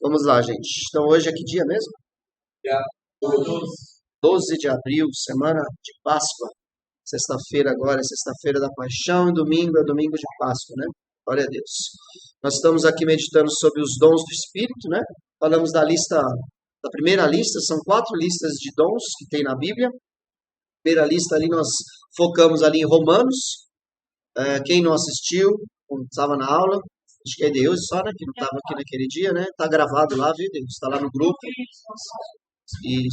Vamos lá, gente. Então, hoje é que dia mesmo? Dia 12 de abril, semana de Páscoa. Sexta-feira agora é sexta-feira da Paixão e domingo é domingo de Páscoa, né? Glória a Deus. Nós estamos aqui meditando sobre os dons do Espírito, né? Falamos da primeira lista, são 4 listas de dons que tem na Bíblia. Primeira lista ali nós focamos ali em Romanos. Quem não assistiu, quando estava na aula, acho que é Deus só, né? Que não estava aqui naquele dia, né? Tá gravado lá, viu, Deus? Está lá no grupo. E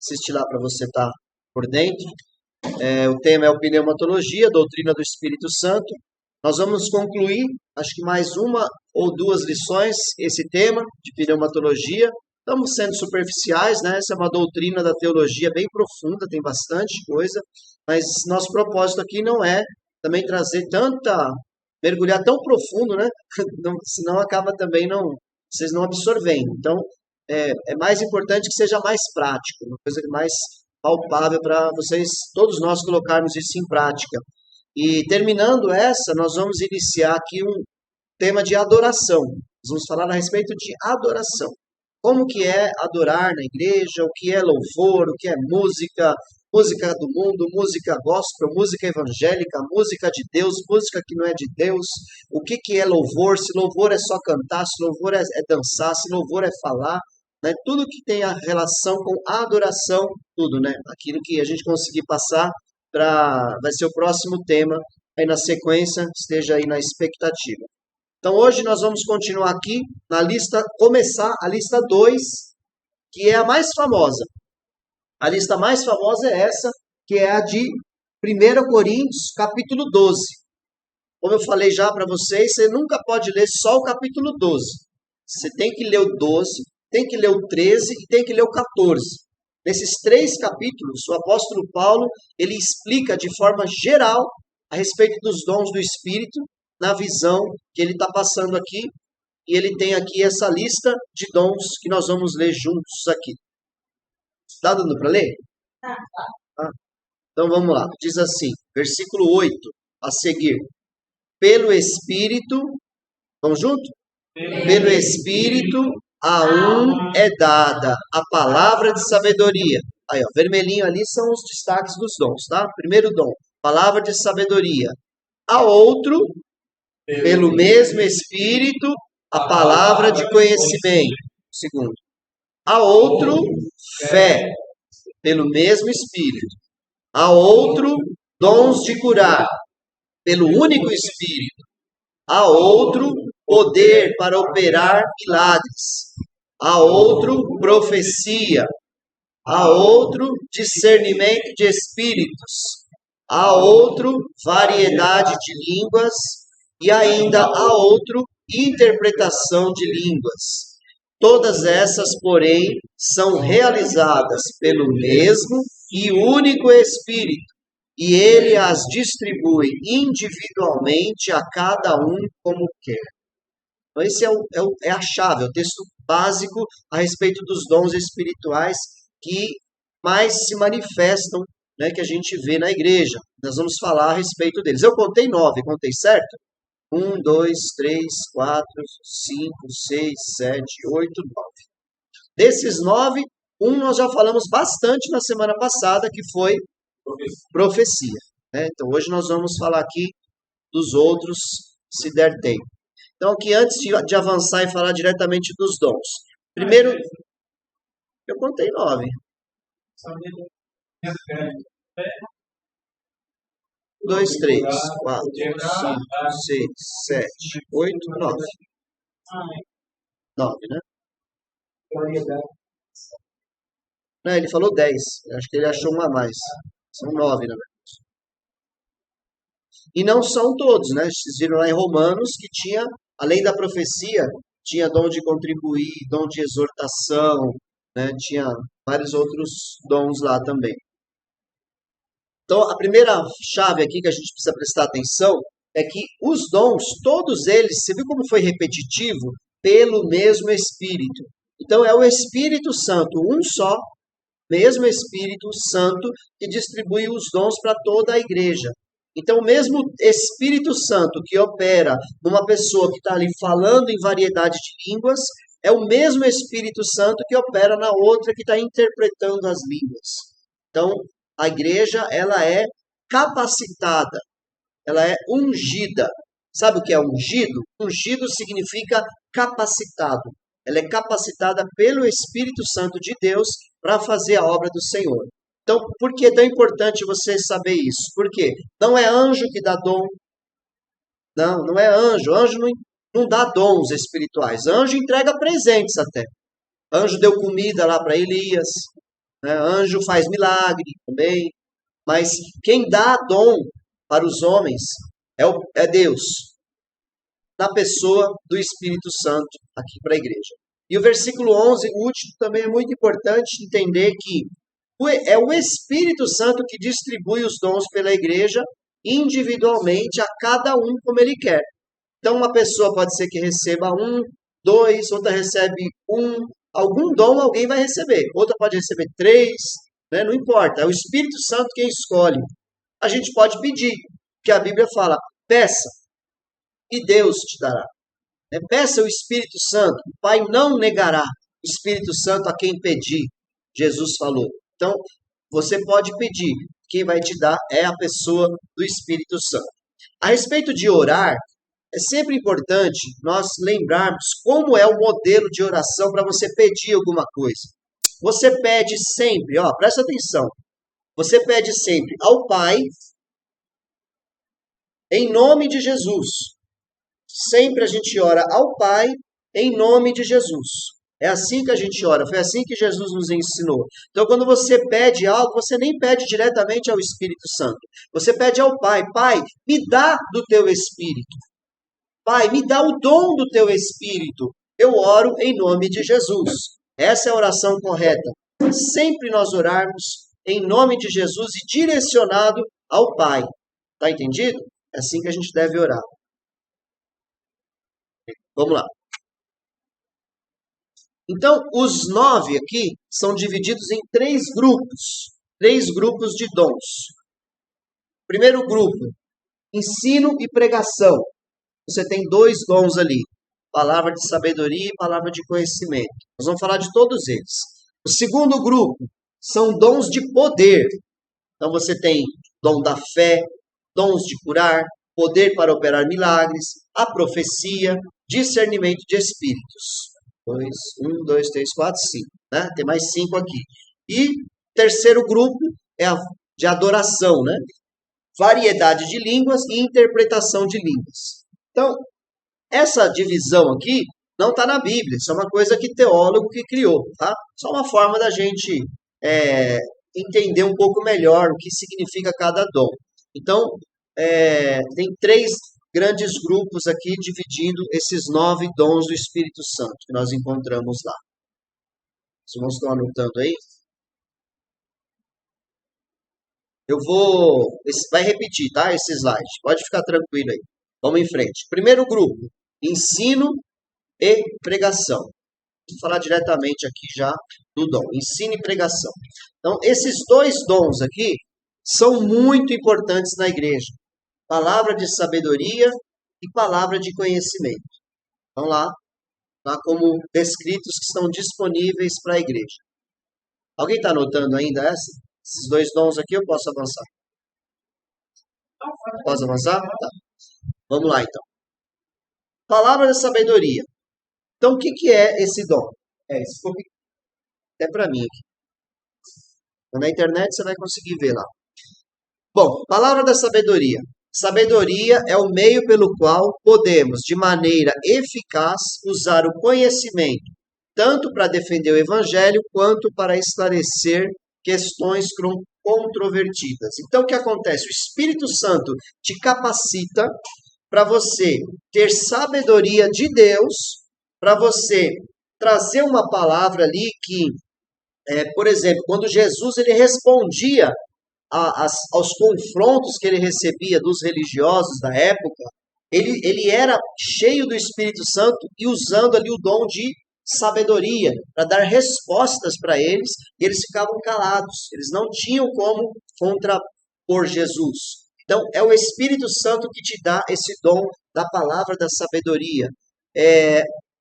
assiste lá para você estar por dentro. O tema é o pneumatologia, doutrina do Espírito Santo. Nós vamos concluir, acho que mais uma ou 2 lições, esse tema de pneumatologia. Estamos sendo superficiais, né? Essa é uma doutrina da teologia bem profunda, tem bastante coisa, mas nosso propósito aqui não é também mergulhar tão profundo, né? Senão acaba também vocês não absorvendo. Então, é mais importante que seja mais prático, uma coisa mais palpável para vocês, todos nós, colocarmos isso em prática. E terminando nós vamos iniciar aqui um tema de adoração. Nós vamos falar a respeito de adoração. Como que é adorar na igreja, o que é louvor, o que é música do mundo, música gospel, música evangélica, música de Deus, música que não é de Deus, o que é louvor, se louvor é só cantar, se louvor é dançar, se louvor é falar, né? Tudo que tem a relação com adoração, tudo, né? Aquilo que a gente conseguir passar vai ser o próximo tema, aí na sequência, esteja aí na expectativa. Então hoje nós vamos continuar aqui na lista, começar a lista 2, que é a mais famosa. A lista mais famosa é essa, que é a de 1 Coríntios, capítulo 12. Como eu falei já para vocês, você nunca pode ler só o capítulo 12. Você tem que ler o 12, tem que ler o 13 e tem que ler o 14. Nesses 3 capítulos, o apóstolo Paulo, ele explica de forma geral a respeito dos dons do Espírito, na visão que ele está passando aqui, e ele tem aqui essa lista de dons que nós vamos ler juntos aqui. Está dando para ler? Tá. Então vamos lá. Diz assim, versículo 8, a seguir. Pelo Espírito, vamos junto? Pelo Espírito, a um é dada a palavra de sabedoria. Aí, ó, vermelhinho ali são os destaques dos dons, tá? Primeiro dom, palavra de sabedoria. A outro, pelo mesmo Espírito, a palavra de conhecimento. Segundo. A outro, fé, pelo mesmo Espírito. A outro, dons de curar, pelo único Espírito. A outro, poder para operar milagres. A outro, profecia. A outro, discernimento de espíritos. A outro, variedade de línguas. E ainda a outro, interpretação de línguas. Todas essas, porém, são realizadas pelo mesmo e único Espírito, e ele as distribui individualmente a cada um como quer. Então, esse é a chave, é o texto básico a respeito dos dons espirituais que mais se manifestam, né, que a gente vê na igreja. Nós vamos falar a respeito deles. Eu contei 9, contei certo? 1, 2, 3, 4, 5, 6, 7, 8, 9. Desses 9, nós já falamos bastante na semana passada, que foi profecia. Né? Então, hoje nós vamos falar aqui dos outros, se der tempo. Então, aqui antes de avançar e falar diretamente dos dons. Primeiro, eu contei 9. 2, 3, 4, 5, 6, 7, 8, 9. 9, né? Não, ele falou 10. Acho que ele achou uma a mais. São 9, na verdade. E não são todos, né? Vocês viram lá em Romanos que tinha, além da profecia, tinha dom de contribuir, dom de exortação, né? Tinha vários outros dons lá também. Então, a primeira chave aqui que a gente precisa prestar atenção é que os dons, todos eles, você viu como foi repetitivo? Pelo mesmo Espírito. Então, é o Espírito Santo, um só, mesmo Espírito Santo, que distribui os dons para toda a igreja. Então, o mesmo Espírito Santo que opera numa pessoa que está ali falando em variedade de línguas, é o mesmo Espírito Santo que opera na outra que está interpretando as línguas. Então, a igreja, ela é capacitada, ela é ungida. Sabe o que é ungido? Ungido significa capacitado. Ela é capacitada pelo Espírito Santo de Deus para fazer a obra do Senhor. Então, por que é tão importante você saber isso? Por quê? Não é anjo que dá dom. Não é anjo. Anjo não dá dons espirituais. Anjo entrega presentes até. Anjo deu comida lá para Elias. Né? Anjo faz milagre também. Mas quem dá dom para os homens é Deus, na pessoa do Espírito Santo aqui para a igreja. E o versículo 11, o último, também é muito importante entender que é o Espírito Santo que distribui os dons pela igreja individualmente a cada um como ele quer. Então uma pessoa pode ser que receba 1, 2, outra recebe 1, algum dom alguém vai receber, outra pode receber 3, né? Não importa, é o Espírito Santo quem escolhe. A gente pode pedir, porque a Bíblia fala, peça e Deus te dará. Peça o Espírito Santo, o Pai não negará o Espírito Santo a quem pedir, Jesus falou. Então, você pode pedir, quem vai te dar é a pessoa do Espírito Santo. A respeito de orar, é sempre importante nós lembrarmos como é o modelo de oração para você pedir alguma coisa. Você pede sempre, presta atenção, você pede sempre ao Pai, em nome de Jesus. Sempre a gente ora ao Pai, em nome de Jesus. É assim que a gente ora, foi assim que Jesus nos ensinou. Então, quando você pede algo, você nem pede diretamente ao Espírito Santo. Você pede ao Pai, Pai, me dá do teu Espírito. Pai, me dá o dom do teu Espírito. Eu oro em nome de Jesus. Essa é a oração correta. Sempre nós orarmos em nome de Jesus e direcionado ao Pai. Tá entendido? É assim que a gente deve orar. Vamos lá. Então, os 9 aqui são divididos em 3 grupos. 3 grupos de dons. Primeiro grupo, ensino e pregação. Você tem 2 dons ali. Palavra de sabedoria e palavra de conhecimento. Nós vamos falar de todos eles. O segundo grupo são dons de poder. Então, você tem dom da fé, dons de curar, poder para operar milagres, a profecia, discernimento de espíritos. 1, 2, 3, 4, 5. Né? Tem mais 5 aqui. E terceiro grupo é a de adoração, né? Variedade de línguas e interpretação de línguas. Então, essa divisão aqui não está na Bíblia. Isso é uma coisa que teólogo que criou. Tá? Só uma forma da gente entender um pouco melhor o que significa cada dom. Então, tem 3 grandes grupos aqui dividindo esses 9 dons do Espírito Santo que nós encontramos lá. Os irmãos estão anotando aí? Eu vai repetir, tá? Esse slide. Pode ficar tranquilo aí. Vamos em frente. Primeiro grupo, ensino e pregação. Vou falar diretamente aqui já do dom. Ensino e pregação. Então, esses 2 dons aqui são muito importantes na igreja. Palavra de sabedoria e palavra de conhecimento. Vão lá como descritos que estão disponíveis para a igreja. Alguém está anotando ainda esses 2 dons aqui? Eu posso avançar? Posso avançar? Tá. Vamos lá, então. Palavra da sabedoria. Então, o que é esse dom? Esse ficou até para mim aqui. Na internet você vai conseguir ver lá. Bom, palavra da sabedoria. Sabedoria é o meio pelo qual podemos, de maneira eficaz, usar o conhecimento, tanto para defender o evangelho, quanto para esclarecer questões controvertidas. Então, o que acontece? O Espírito Santo te capacita para você ter sabedoria de Deus, para você trazer uma palavra ali que, por exemplo, quando Jesus ele respondia aos confrontos que ele recebia dos religiosos da época, ele era cheio do Espírito Santo e usando ali o dom de sabedoria para dar respostas para eles, e eles ficavam calados, eles não tinham como contrapor Jesus. Então, é o Espírito Santo que te dá esse dom da palavra da sabedoria.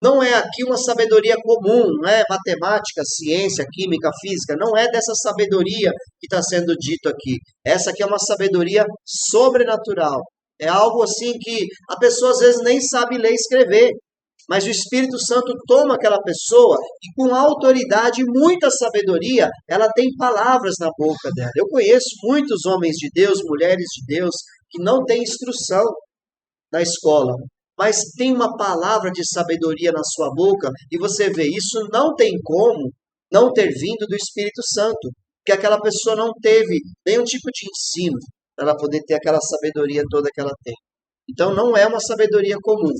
Não é aqui uma sabedoria comum, não é matemática, ciência, química, física, não é dessa sabedoria que está sendo dito aqui. Essa aqui é uma sabedoria sobrenatural. É algo assim que a pessoa às vezes nem sabe ler e escrever, mas o Espírito Santo toma aquela pessoa e com autoridade e muita sabedoria, ela tem palavras na boca dela. Eu conheço muitos homens de Deus, mulheres de Deus, que não têm instrução na escola, mas tem uma palavra de sabedoria na sua boca, e você vê, isso não tem como não ter vindo do Espírito Santo, porque aquela pessoa não teve nenhum tipo de ensino para ela poder ter aquela sabedoria toda que ela tem. Então não é uma sabedoria comum.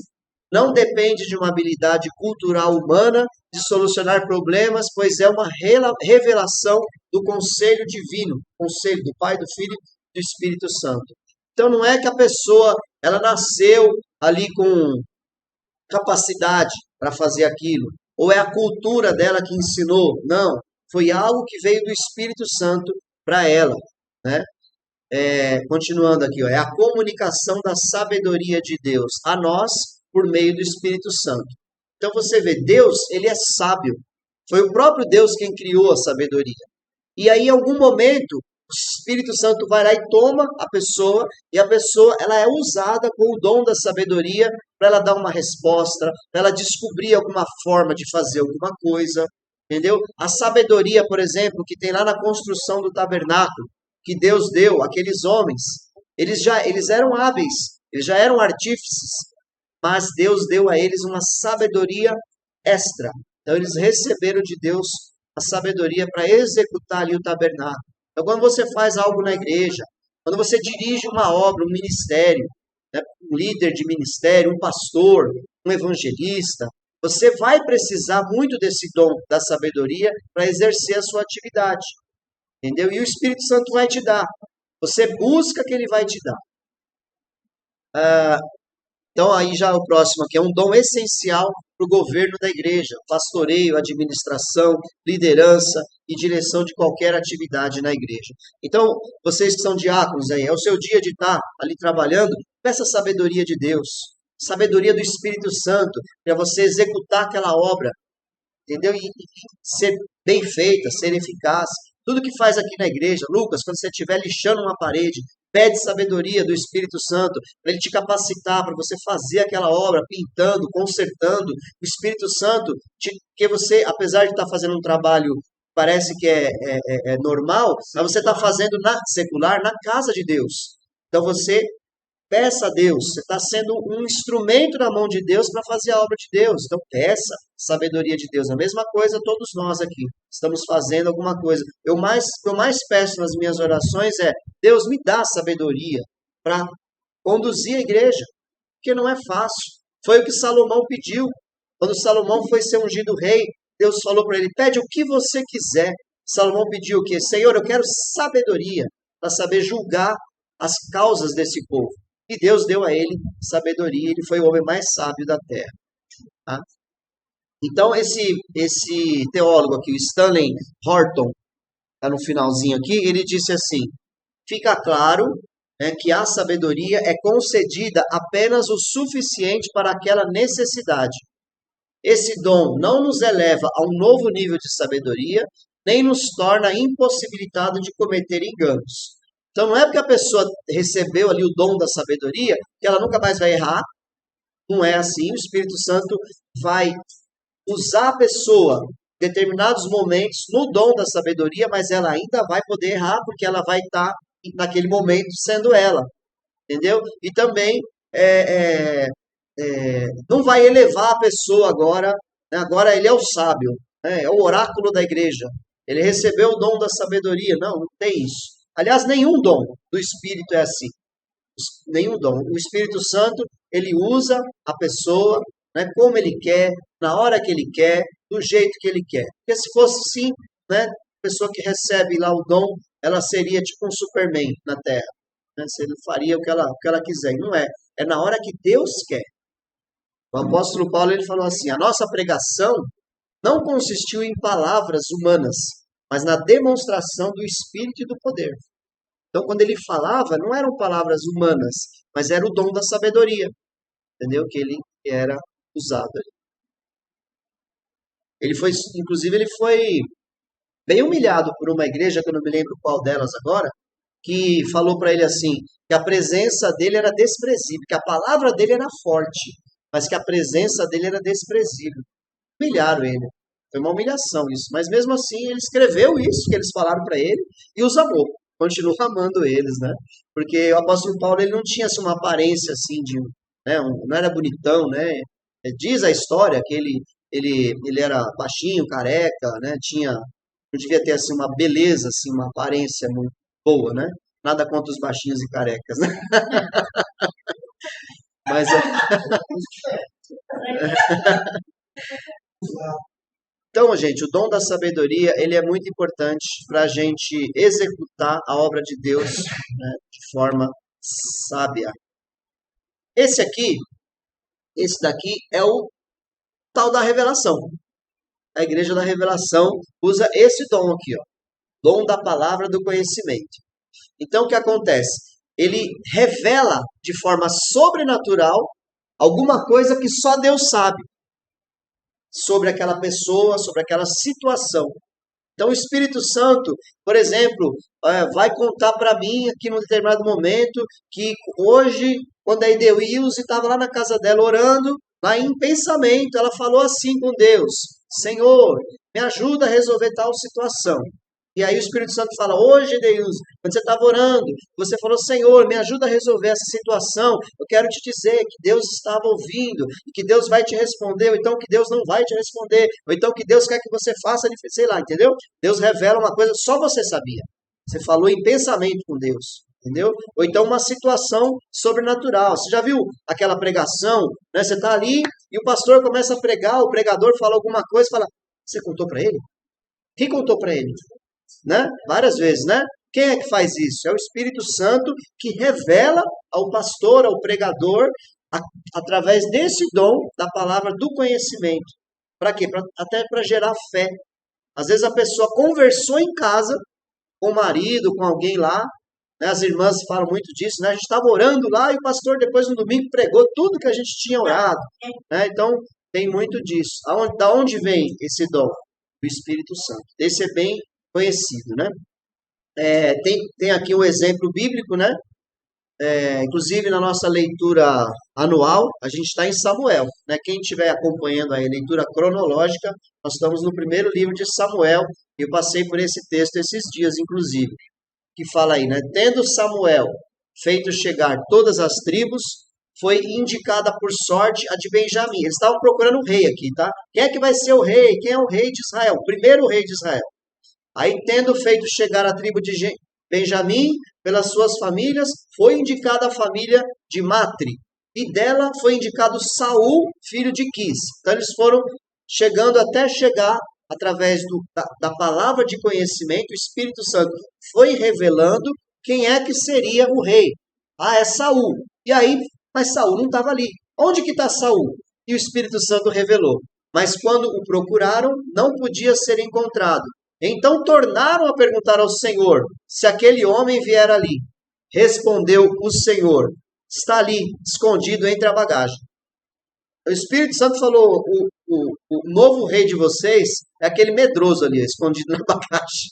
Não depende de uma habilidade cultural humana de solucionar problemas, pois é uma revelação do conselho divino, conselho do Pai, do Filho e do Espírito Santo. Então não é que a pessoa ela nasceu ali com capacidade para fazer aquilo, ou é a cultura dela que ensinou. Não, foi algo que veio do Espírito Santo para ela, né? Continuando aqui, ó, é a comunicação da sabedoria de Deus a nós por meio do Espírito Santo. Então você vê, Deus, ele é sábio. Foi o próprio Deus quem criou a sabedoria. E aí, em algum momento, o Espírito Santo vai lá e toma a pessoa, e a pessoa ela é usada com o dom da sabedoria para ela dar uma resposta, para ela descobrir alguma forma de fazer alguma coisa, entendeu? A sabedoria, por exemplo, que tem lá na construção do tabernáculo, que Deus deu àqueles homens, eles eram hábeis, eles já eram artífices, mas Deus deu a eles uma sabedoria extra. Então eles receberam de Deus a sabedoria para executar ali o tabernáculo. Então quando você faz algo na igreja, quando você dirige uma obra, um ministério, né, um líder de ministério, um pastor, um evangelista, você vai precisar muito desse dom da sabedoria para exercer a sua atividade. Entendeu? E o Espírito Santo vai te dar. Você busca que ele vai te dar. Então, aí já o próximo aqui é um dom essencial para o governo da igreja, pastoreio, administração, liderança e direção de qualquer atividade na igreja. Então, vocês que são diáconos aí, é o seu dia de estar ali trabalhando, peça a sabedoria de Deus, sabedoria do Espírito Santo, para você executar aquela obra, entendeu? E ser bem feita, ser eficaz. Tudo que faz aqui na igreja, Lucas, quando você estiver lixando uma parede, pede sabedoria do Espírito Santo para ele te capacitar para você fazer aquela obra, pintando, consertando. O Espírito Santo, que você, apesar de estar fazendo um trabalho, parece que é normal, mas você está fazendo na secular, na casa de Deus. Então você peça a Deus, você está sendo um instrumento na mão de Deus para fazer a obra de Deus. Então peça sabedoria de Deus. A mesma coisa todos nós aqui. Estamos fazendo alguma coisa. O que eu mais peço nas minhas orações é, Deus me dá sabedoria para conduzir a igreja. Porque não é fácil. Foi o que Salomão pediu. Quando Salomão foi ser ungido rei, Deus falou para ele, pede o que você quiser. Salomão pediu o quê? Senhor, eu quero sabedoria para saber julgar as causas desse povo. E Deus deu a ele sabedoria, ele foi o homem mais sábio da terra. Tá? Então, esse teólogo aqui, o Stanley Horton, tá no finalzinho aqui, ele disse assim, fica claro, né, que a sabedoria é concedida apenas o suficiente para aquela necessidade. Esse dom não nos eleva a um novo nível de sabedoria, nem nos torna impossibilitado de cometer enganos. Então não é porque a pessoa recebeu ali o dom da sabedoria que ela nunca mais vai errar. Não é assim. O Espírito Santo vai usar a pessoa em determinados momentos no dom da sabedoria, mas ela ainda vai poder errar porque ela vai estar naquele momento sendo ela. Entendeu? E também não vai elevar a pessoa agora. Né? Agora ele é o sábio, né? É o oráculo da igreja. Ele recebeu o dom da sabedoria. Não, não tem isso. Aliás, nenhum dom do Espírito é assim. Nenhum dom. O Espírito Santo, ele usa a pessoa, né, como ele quer, na hora que ele quer, do jeito que ele quer. Porque se fosse assim, né, a pessoa que recebe lá o dom, ela seria tipo um Superman na Terra. Né? Ele faria o que ela quiser. E não é. É na hora que Deus quer. O apóstolo Paulo ele falou assim, a nossa pregação não consistiu em palavras humanas, mas na demonstração do Espírito e do poder. Então, quando ele falava, não eram palavras humanas, mas era o dom da sabedoria, entendeu? Que ele era usado ali. Inclusive, ele foi bem humilhado por uma igreja, que eu não me lembro qual delas agora, que falou para ele assim, que a presença dele era desprezível, que a palavra dele era forte, mas que a presença dele era desprezível. Humilharam ele. Foi uma humilhação isso. Mas mesmo assim, ele escreveu isso que eles falaram para ele e os amou. Continua amando eles, né? Porque o apóstolo Paulo, ele não tinha assim, uma aparência assim de, né, não era bonitão, né? Diz a história que ele era baixinho, careca, né? Não devia ter assim uma beleza, assim, uma aparência muito boa, né? Nada contra os baixinhos e carecas, né? Mas então, gente, o dom da sabedoria, ele é muito importante para a gente executar a obra de Deus, né, de forma sábia. Esse daqui é o tal da revelação. A igreja da revelação usa esse dom aqui, ó, dom da palavra do conhecimento. Então, o que acontece? Ele revela de forma sobrenatural alguma coisa que só Deus sabe sobre aquela pessoa, sobre aquela situação. Então, o Espírito Santo, por exemplo, vai contar para mim aqui num determinado momento que hoje, quando a Edeilze estava lá na casa dela orando, lá em pensamento, ela falou assim com Deus: Senhor, me ajuda a resolver tal situação. E aí o Espírito Santo fala: hoje, Deus, quando você estava orando, você falou: Senhor, me ajuda a resolver essa situação. Eu quero te dizer que Deus estava ouvindo e que Deus vai te responder, ou então que Deus não vai te responder, ou então que Deus quer que você faça, sei lá, entendeu? Deus revela uma coisa que só você sabia. Você falou em pensamento com Deus, entendeu? Ou então uma situação sobrenatural. Você já viu aquela pregação, né? Você está ali e o pastor começa a pregar, o pregador fala alguma coisa, fala: você contou para ele? Quem contou para ele? Né? Várias vezes, né? Quem é que faz isso? É o Espírito Santo que revela ao pastor, ao pregador, através desse dom da palavra do conhecimento. Para quê? Até para gerar fé. Às vezes a pessoa conversou em casa com o marido, com alguém lá, né? As irmãs falam muito disso, né? A gente estava orando lá e o pastor depois no domingo pregou tudo que a gente tinha orado, né? Então tem muito disso. Da onde vem esse dom? Do Espírito Santo. Esse é bem conhecido, né? Tem aqui um exemplo bíblico, né? Inclusive na nossa leitura anual, a gente está em Samuel, né? Quem estiver acompanhando aí a leitura cronológica, nós estamos no primeiro livro de Samuel. Eu passei por esse texto esses dias, inclusive, que fala aí, né? Tendo Samuel feito chegar todas as tribos, foi indicada por sorte a de Benjamim. Eles estavam procurando o rei aqui, tá? Quem é que vai ser o rei? Quem é o rei de Israel? O primeiro rei de Israel. Aí, tendo feito chegar a tribo de Benjamim, pelas suas famílias, foi indicada a família de Matri. E dela foi indicado Saul, filho de Quis. Então, eles foram chegando até chegar, através da palavra de conhecimento, o Espírito Santo foi revelando quem é que seria o rei. Ah, é Saul. E aí, mas Saul não estava ali. Onde que está Saul? E o Espírito Santo revelou. Mas quando o procuraram, não podia ser encontrado. Então tornaram a perguntar ao Senhor se aquele homem vier ali. Respondeu o Senhor: está ali, escondido entre a bagagem. O Espírito Santo falou: o novo rei de vocês é aquele medroso ali, escondido na bagagem.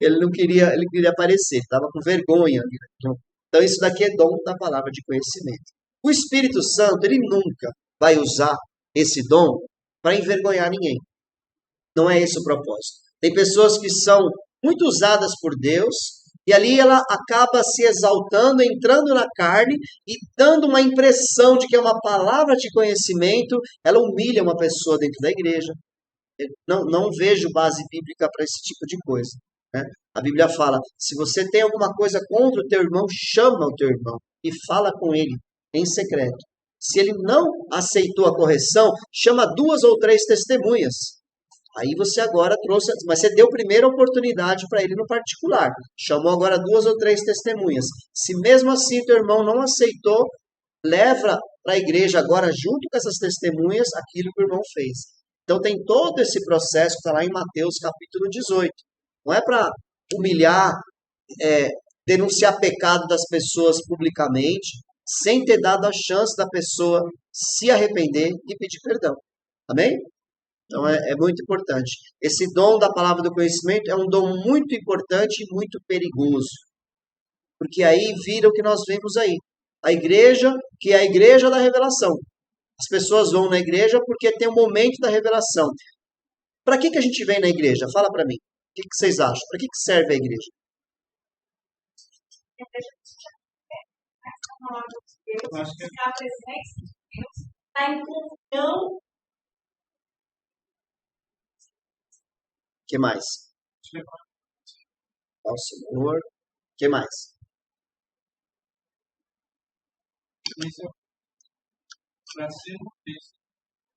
Ele queria aparecer, estava com vergonha. Então isso daqui é dom da palavra de conhecimento. O Espírito Santo, ele nunca vai usar esse dom para envergonhar ninguém. Não é esse o propósito. Tem pessoas que são muito usadas por Deus e ali ela acaba se exaltando, entrando na carne e dando uma impressão de que é uma palavra de conhecimento. Ela humilha uma pessoa dentro da igreja. Eu não vejo base bíblica para esse tipo de coisa, né? A Bíblia fala: se você tem alguma coisa contra o teu irmão, chama o teu irmão e fala com ele em secreto. Se ele não aceitou a correção, chama 2 ou 3 testemunhas. Aí você agora trouxe, mas você deu primeira oportunidade para ele no particular. Chamou agora 2 ou 3 testemunhas. Se mesmo assim teu irmão não aceitou, leva para a igreja agora, junto com essas testemunhas, aquilo que o irmão fez. Então tem todo esse processo que está lá em Mateus capítulo 18. Não é para humilhar, denunciar pecado das pessoas publicamente, sem ter dado a chance da pessoa se arrepender e pedir perdão. Amém? Então é muito importante. Esse dom da palavra do conhecimento é um dom muito importante e muito perigoso. Porque aí vira o que nós vemos aí. A igreja, que é a igreja da revelação. As pessoas vão na igreja porque tem o momento da revelação. Para que a gente vem na igreja? Fala para mim. O que vocês acham? Para que serve a igreja? Eu acho que a presença de Deus está em comunhão. O que mais? Ao Senhor. O que mais? Para ser uma bênção,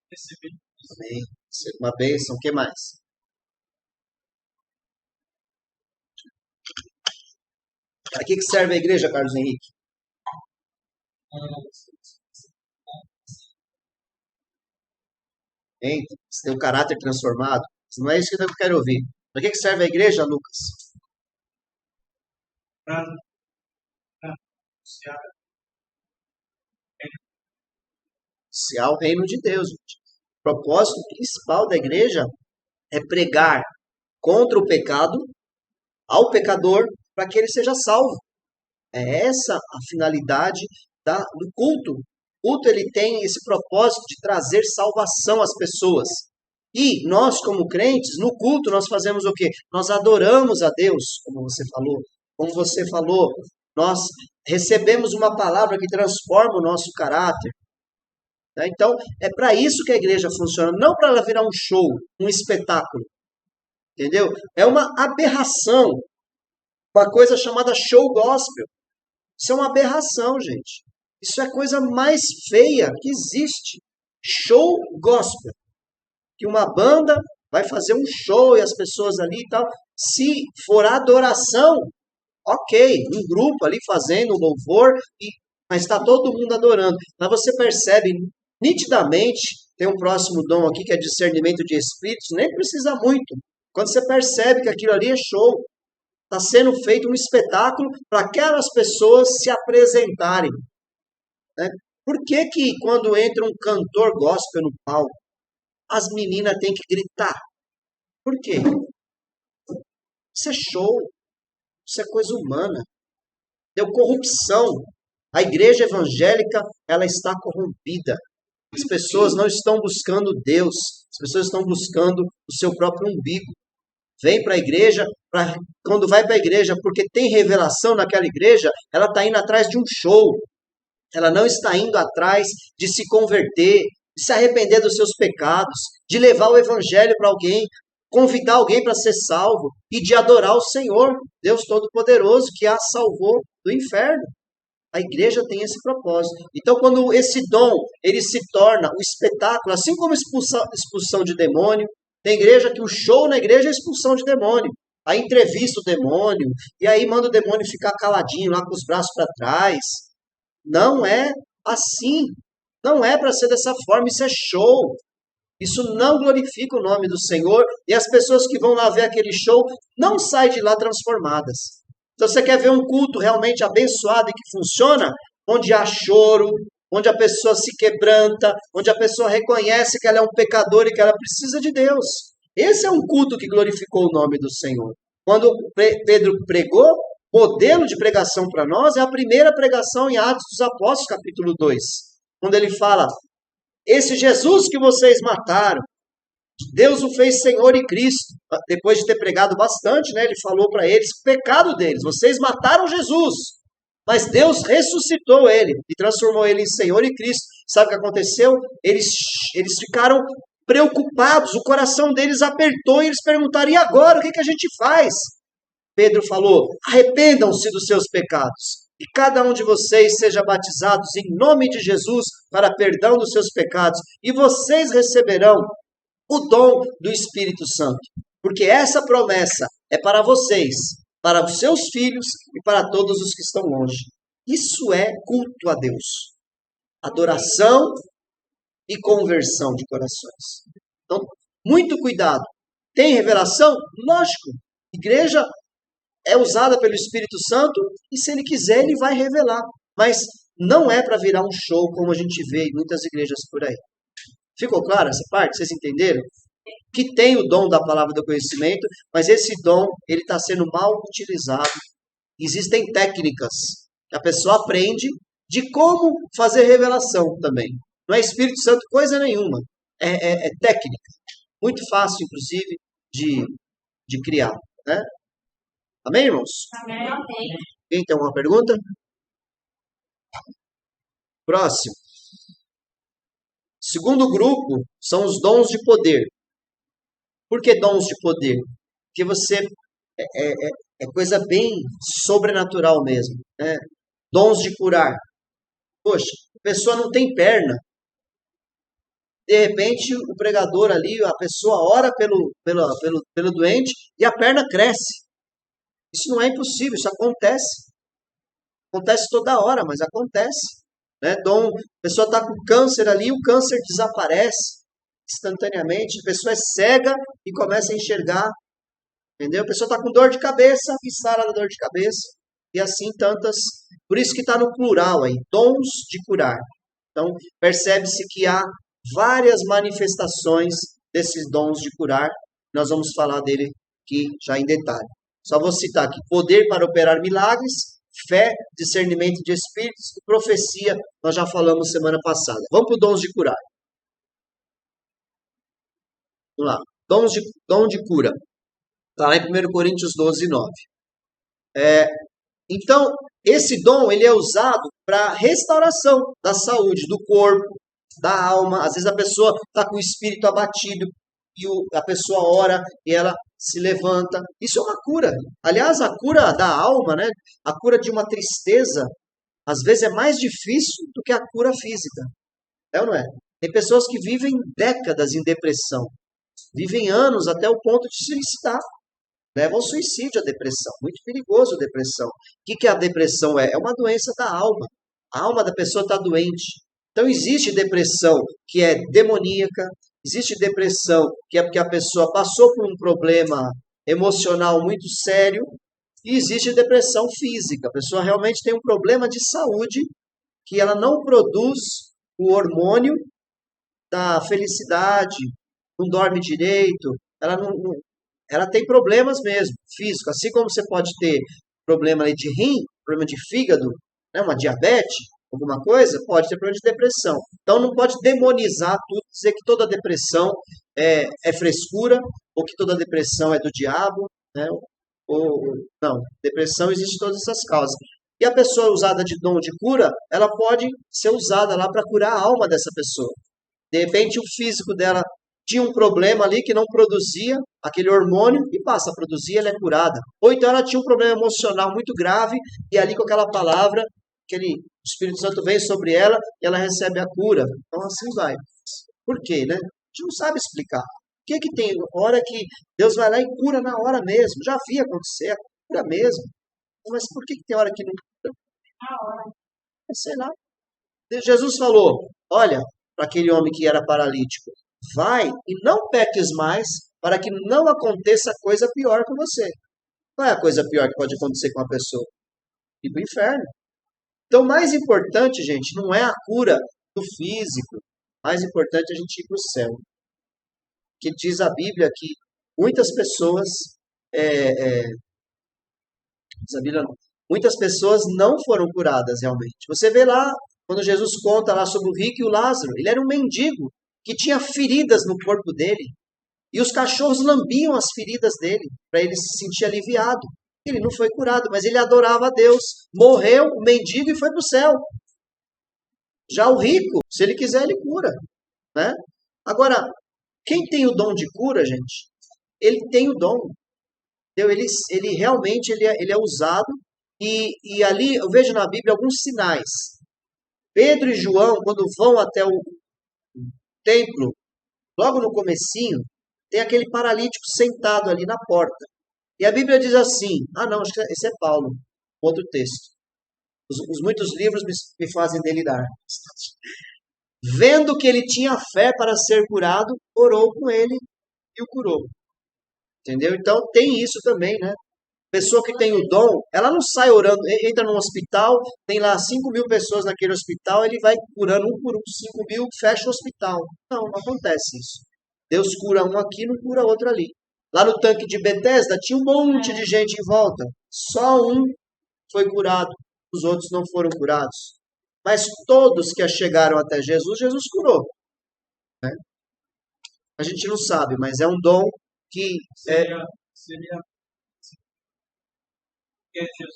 receber Amém. Ser uma bênção. O que mais? Para que serve a igreja, Carlos Henrique? Entra. Você tem um caráter transformado. Não é isso que eu quero ouvir. Para que serve a igreja, Lucas? Para anunciar o reino de Deus. Gente. O propósito principal da igreja é pregar contra o pecado ao pecador para que ele seja salvo. É essa a finalidade do culto. O culto ele tem esse propósito de trazer salvação às pessoas. E nós, como crentes, no culto nós fazemos o quê? Nós adoramos a Deus, como você falou. Como você falou, nós recebemos uma palavra que transforma o nosso caráter. Então, é para isso que a igreja funciona, não para ela virar um show, um espetáculo. Entendeu? É uma aberração. Uma coisa chamada show gospel. Isso é uma aberração, gente. Isso é a coisa mais feia que existe. Show gospel. Que uma banda vai fazer um show e as pessoas ali e tal. Se for adoração, ok. Um grupo ali fazendo um louvor, mas está todo mundo adorando. Mas você percebe nitidamente, tem um próximo dom aqui que é discernimento de espíritos, nem precisa muito. Quando você percebe que aquilo ali é show, está sendo feito um espetáculo para aquelas pessoas se apresentarem. Né? Por que quando entra um cantor gospel no palco, as meninas têm que gritar? Por quê? Isso é show. Isso é coisa humana. Deu corrupção. A igreja evangélica, ela está corrompida. As pessoas não estão buscando Deus. As pessoas estão buscando o seu próprio umbigo. Vem para a igreja, quando vai para a igreja porque tem revelação naquela igreja, ela está indo atrás de um show. Ela não está indo atrás de se converter, de se arrepender dos seus pecados, de levar o evangelho para alguém, convidar alguém para ser salvo e de adorar o Senhor, Deus Todo-Poderoso, que a salvou do inferno. A igreja tem esse propósito. Então, quando esse dom ele se torna um espetáculo, assim como expulsão de demônio, tem igreja que o show na igreja é expulsão de demônio. Aí entrevista o demônio, e aí manda o demônio ficar caladinho lá com os braços para trás. Não é assim. Não é para ser dessa forma, isso é show. Isso não glorifica o nome do Senhor, e as pessoas que vão lá ver aquele show não saem de lá transformadas. Então você quer ver um culto realmente abençoado e que funciona, onde há choro, onde a pessoa se quebranta, onde a pessoa reconhece que ela é um pecador e que ela precisa de Deus. Esse é um culto que glorificou o nome do Senhor. Quando Pedro pregou, modelo de pregação para nós é a primeira pregação em Atos dos Apóstolos, capítulo 2. Quando ele fala, esse Jesus que vocês mataram, Deus o fez Senhor e Cristo. Depois de ter pregado bastante, né, ele falou para eles o pecado deles. Vocês mataram Jesus, mas Deus ressuscitou ele e transformou ele em Senhor e Cristo. Sabe o que aconteceu? Eles ficaram preocupados, o coração deles apertou e eles perguntaram, e agora, o que a gente faz? Pedro falou, arrependam-se dos seus pecados. E cada um de vocês seja batizados em nome de Jesus para perdão dos seus pecados. E vocês receberão o dom do Espírito Santo. Porque essa promessa é para vocês, para os seus filhos e para todos os que estão longe. Isso é culto a Deus. Adoração e conversão de corações. Então, muito cuidado. Tem revelação? Lógico. Igreja é usada pelo Espírito Santo e se ele quiser, ele vai revelar. Mas não é para virar um show como a gente vê em muitas igrejas por aí. Ficou claro essa parte? Vocês entenderam? que tem o dom da palavra do conhecimento, mas esse dom ele está sendo mal utilizado. Existem técnicas que a pessoa aprende de como fazer revelação também. Não é Espírito Santo coisa nenhuma. É técnica. Muito fácil, inclusive, de criar. Né? Amém, irmãos? Amém. Quem tem alguma pergunta? Próximo. Segundo grupo são os dons de poder. Por que dons de poder? Porque você é coisa bem sobrenatural mesmo. Né? Dons de curar. Poxa, a pessoa não tem perna. De repente, o pregador ali, a pessoa ora pelo doente e a perna cresce. Isso não é impossível, isso acontece. Acontece toda hora, mas acontece. Né? A pessoa está com câncer ali, o câncer desaparece instantaneamente. A pessoa é cega e começa a enxergar. Entendeu? A pessoa está com dor de cabeça e sara da dor de cabeça. E assim tantas. Por isso que está no plural aí, dons de curar. Então, percebe-se que há várias manifestações desses dons de curar. Nós vamos falar dele aqui já em detalhe. Só vou citar aqui: poder para operar milagres, fé, discernimento de espíritos e profecia. Nós já falamos semana passada. Vamos para o dons de curar. Vamos lá. Dom de cura. Está lá em 1 Coríntios 12, 9. Então, esse dom ele é usado para restauração da saúde, do corpo, da alma. Às vezes a pessoa está com o espírito abatido e a pessoa ora e ela se levanta. Isso é uma cura. Aliás, a cura da alma, né? A cura de uma tristeza, às vezes é mais difícil do que a cura física. É ou não é? Tem pessoas que vivem décadas em depressão. Vivem anos até o ponto de se suicidar. Leva ao suicídio a depressão. Muito perigoso a depressão. O que a depressão é? É uma doença da alma. A alma da pessoa está doente. Então existe depressão que é demoníaca. Existe depressão que é porque a pessoa passou por um problema emocional muito sério. E existe depressão física. A pessoa realmente tem um problema de saúde que ela não produz o hormônio da felicidade, não dorme direito, ela tem problemas mesmo, físicos. Assim como você pode ter problema de rim, problema de fígado, né, uma diabetes, alguma coisa, pode ter problema de depressão. Então não pode demonizar tudo, dizer que toda depressão é frescura, ou que toda depressão é do diabo, né? Não, depressão existe em todas essas causas. E a pessoa usada de dom de cura, ela pode ser usada lá para curar a alma dessa pessoa. De repente o físico dela tinha um problema ali que não produzia aquele hormônio e passa a produzir, ela é curada. Ou então ela tinha um problema emocional muito grave e ali com aquela palavra, o Espírito Santo vem sobre ela e ela recebe a cura. Então assim vai. Por quê, né? A gente não sabe explicar. O que tem hora que Deus vai lá e cura na hora mesmo? Já vi acontecer, cura mesmo. Mas por que tem hora que não cura? Na hora. Sei lá. Jesus falou, olha, para aquele homem que era paralítico, vai e não peques mais para que não aconteça coisa pior com você. Qual é a coisa pior que pode acontecer com uma pessoa? Ir para o inferno. Então, o mais importante, gente, não é a cura do físico. O mais importante é a gente ir para o céu. Que diz a Bíblia que muitas pessoas... muitas pessoas não foram curadas realmente. Você vê lá, quando Jesus conta lá sobre o rico e o Lázaro, ele era um mendigo que tinha feridas no corpo dele. E os cachorros lambiam as feridas dele, para ele se sentir aliviado. Ele não foi curado, mas ele adorava a Deus. Morreu, o mendigo, e foi para o céu. Já o rico, se ele quiser, ele cura. Né? Agora, quem tem o dom de cura, gente, ele tem o dom. Ele realmente ele é usado. E ali, eu vejo na Bíblia alguns sinais. Pedro e João, quando vão até o templo, logo no comecinho, tem aquele paralítico sentado ali na porta. E a Bíblia diz assim, não, acho que esse é Paulo, outro texto. Os muitos livros me fazem delirar. Vendo que ele tinha fé para ser curado, orou com ele e o curou. Entendeu? Então tem isso também, né? Pessoa que tem o dom, ela não sai orando, entra num hospital, tem lá 5.000 pessoas naquele hospital, ele vai curando um por um, 5.000, fecha o hospital. Não acontece isso. Deus cura um aqui, não cura outro ali. Lá no tanque de Betesda tinha um monte de gente em volta. Só um foi curado, os outros não foram curados. Mas todos que chegaram até Jesus, Jesus curou. Né? A gente não sabe, mas é um dom que... Seria porque Jesus,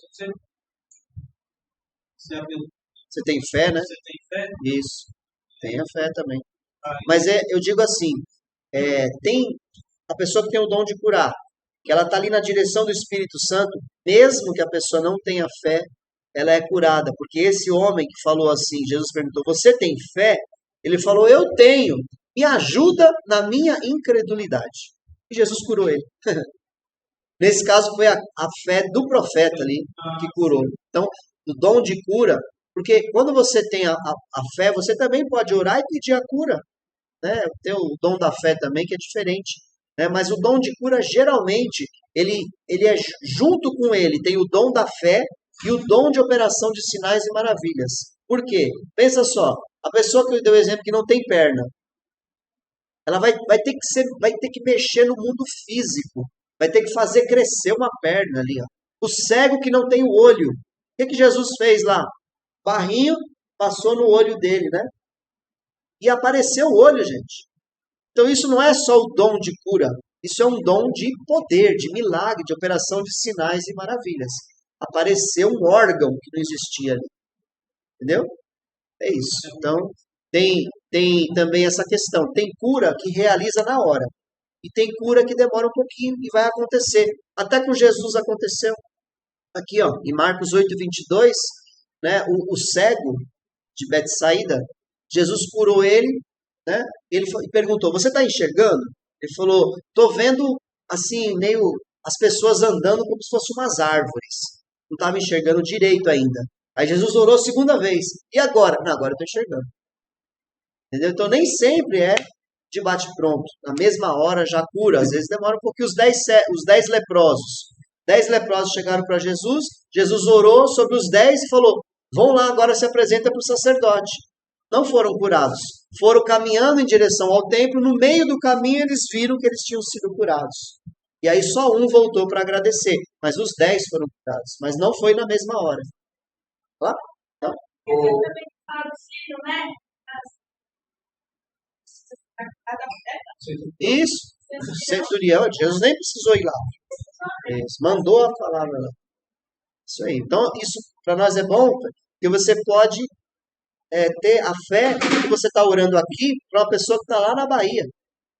você tem fé, né? você tem fé? Isso. Tenha fé também. Mas eu digo assim, tem a pessoa que tem o dom de curar, que ela está ali na direção do Espírito Santo, mesmo que a pessoa não tenha fé, ela é curada. Porque esse homem que falou assim, Jesus perguntou, você tem fé? Ele falou, eu tenho. Me ajuda na minha incredulidade. E Jesus curou ele. Nesse caso foi a fé do profeta ali que curou. Então, o dom de cura, porque quando você tem a fé, você também pode orar e pedir a cura. Né? Tem o dom da fé também, que é diferente. Né? Mas o dom de cura, geralmente, ele é junto com ele, tem o dom da fé e o dom de operação de sinais e maravilhas. Por quê? Pensa só, a pessoa que eu dei o exemplo que não tem perna, ela vai ter que mexer no mundo físico, vai ter que fazer crescer uma perna ali. Ó. O cego que não tem o olho, o que Jesus fez lá? Barrinho passou no olho dele, né? E apareceu o olho, gente. Então isso não é só o dom de cura, isso é um dom de poder, de milagre, de operação de sinais e maravilhas. Apareceu um órgão que não existia ali. Entendeu? É isso. Então, tem também essa questão. Tem cura que realiza na hora. E tem cura que demora um pouquinho e vai acontecer. Até com Jesus aconteceu. Aqui, ó, em Marcos 8:22, né, o cego de Betsaída, Jesus curou ele, né? Ele perguntou, você está enxergando? Ele falou, estou vendo, assim, meio as pessoas andando como se fossem umas árvores. Não estava enxergando direito ainda. Aí Jesus orou a segunda vez. E agora? Não, agora eu estou enxergando. Entendeu? Então nem sempre é de bate-pronto. Na mesma hora já cura. Às vezes demora um pouquinho. Os 10 leprosos. 10 leprosos chegaram para Jesus. Jesus orou sobre os 10 e falou, vão lá, agora se apresenta para o sacerdote. Não foram curados. Foram caminhando em direção ao templo. No meio do caminho eles viram que eles tinham sido curados. E aí só um voltou para agradecer. Mas os 10 foram curados. Mas não foi na mesma hora. Lá? Tá? Isso. Centurião, Jesus nem precisou ir lá. Isso. Mandou a palavra lá. Isso aí. Então, isso para nós é bom, porque você pode ter a fé que você está orando aqui para uma pessoa que está lá na Bahia.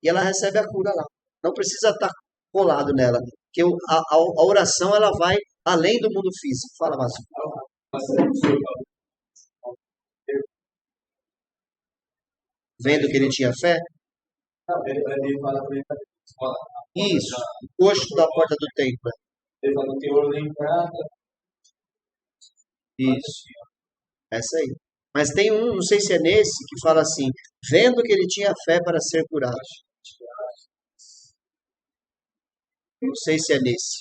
E ela recebe a cura lá. Não precisa estar colado nela. Porque a oração ela vai além do mundo físico. Fala, Márcio. Vendo que ele tinha fé? Isso, o coxo da porta do templo. Isso, essa aí. Mas tem um, não sei se é nesse, que fala assim, vendo que ele tinha fé para ser curado. Não sei se é nesse.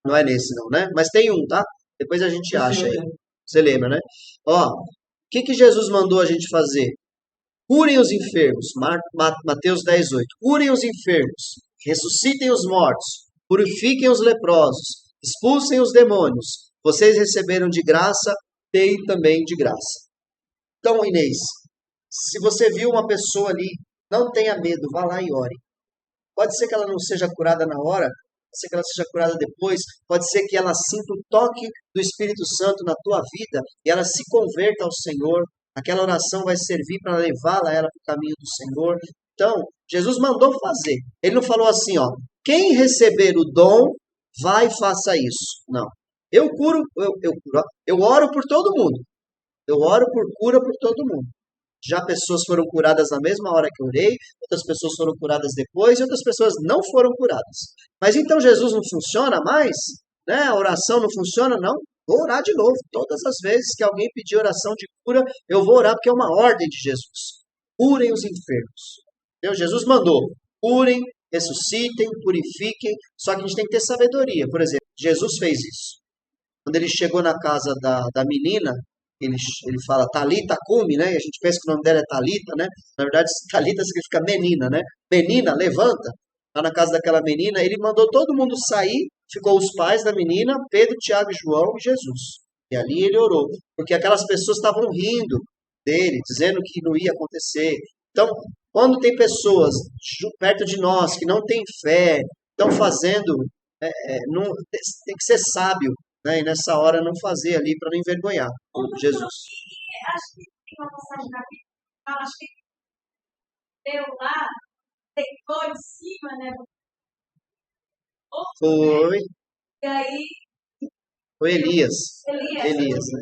Não é nesse não, né? Mas tem um, tá? Depois a gente acha aí. Você lembra, né? Ó, o que Jesus mandou a gente fazer? Curem os enfermos. Mateus 10:8. Curem os enfermos. Ressuscitem os mortos. Purifiquem os leprosos. Expulsem os demônios. Vocês receberam de graça, deem também de graça. Então, Inês, se você viu uma pessoa ali, não tenha medo, vá lá e ore. Pode ser que ela não seja curada na hora, pode ser que ela seja curada depois, pode ser que ela sinta o toque do Espírito Santo na tua vida e ela se converta ao Senhor. Aquela oração vai servir para levá-la ela para o caminho do Senhor. Então, Jesus mandou fazer. Ele não falou assim, ó, quem receber o dom, vai e faça isso. Não. Eu oro por todo mundo. Eu oro por cura por todo mundo. Já pessoas foram curadas na mesma hora que eu orei, outras pessoas foram curadas depois e outras pessoas não foram curadas. Mas então Jesus não funciona mais? Né? A oração não funciona? Não. Vou orar de novo. Todas as vezes que alguém pedir oração de cura, eu vou orar porque é uma ordem de Jesus. Curem os enfermos. Entendeu? Jesus mandou. Curem, ressuscitem, purifiquem. Só que a gente tem que ter sabedoria. Por exemplo, Jesus fez isso. Quando ele chegou na casa da menina, ele fala Talita cumi, né? E a gente pensa que o nome dela é Talita, né? Na verdade, Talita significa menina, né? Menina, levanta. Lá na casa daquela menina, ele mandou todo mundo sair, ficou os pais da menina, Pedro, Tiago, João e Jesus. E ali ele orou, porque aquelas pessoas estavam rindo dele, dizendo que não ia acontecer. Então, quando tem pessoas perto de nós que não têm fé, estão fazendo, tem que ser sábio, né? E nessa hora não fazer ali para não envergonhar Jesus. Acho que tem uma passagem na Bíblia que fala, acho que deu lá, deitou em cima, né? Foi, E aí, foi Elias. Elias, Né?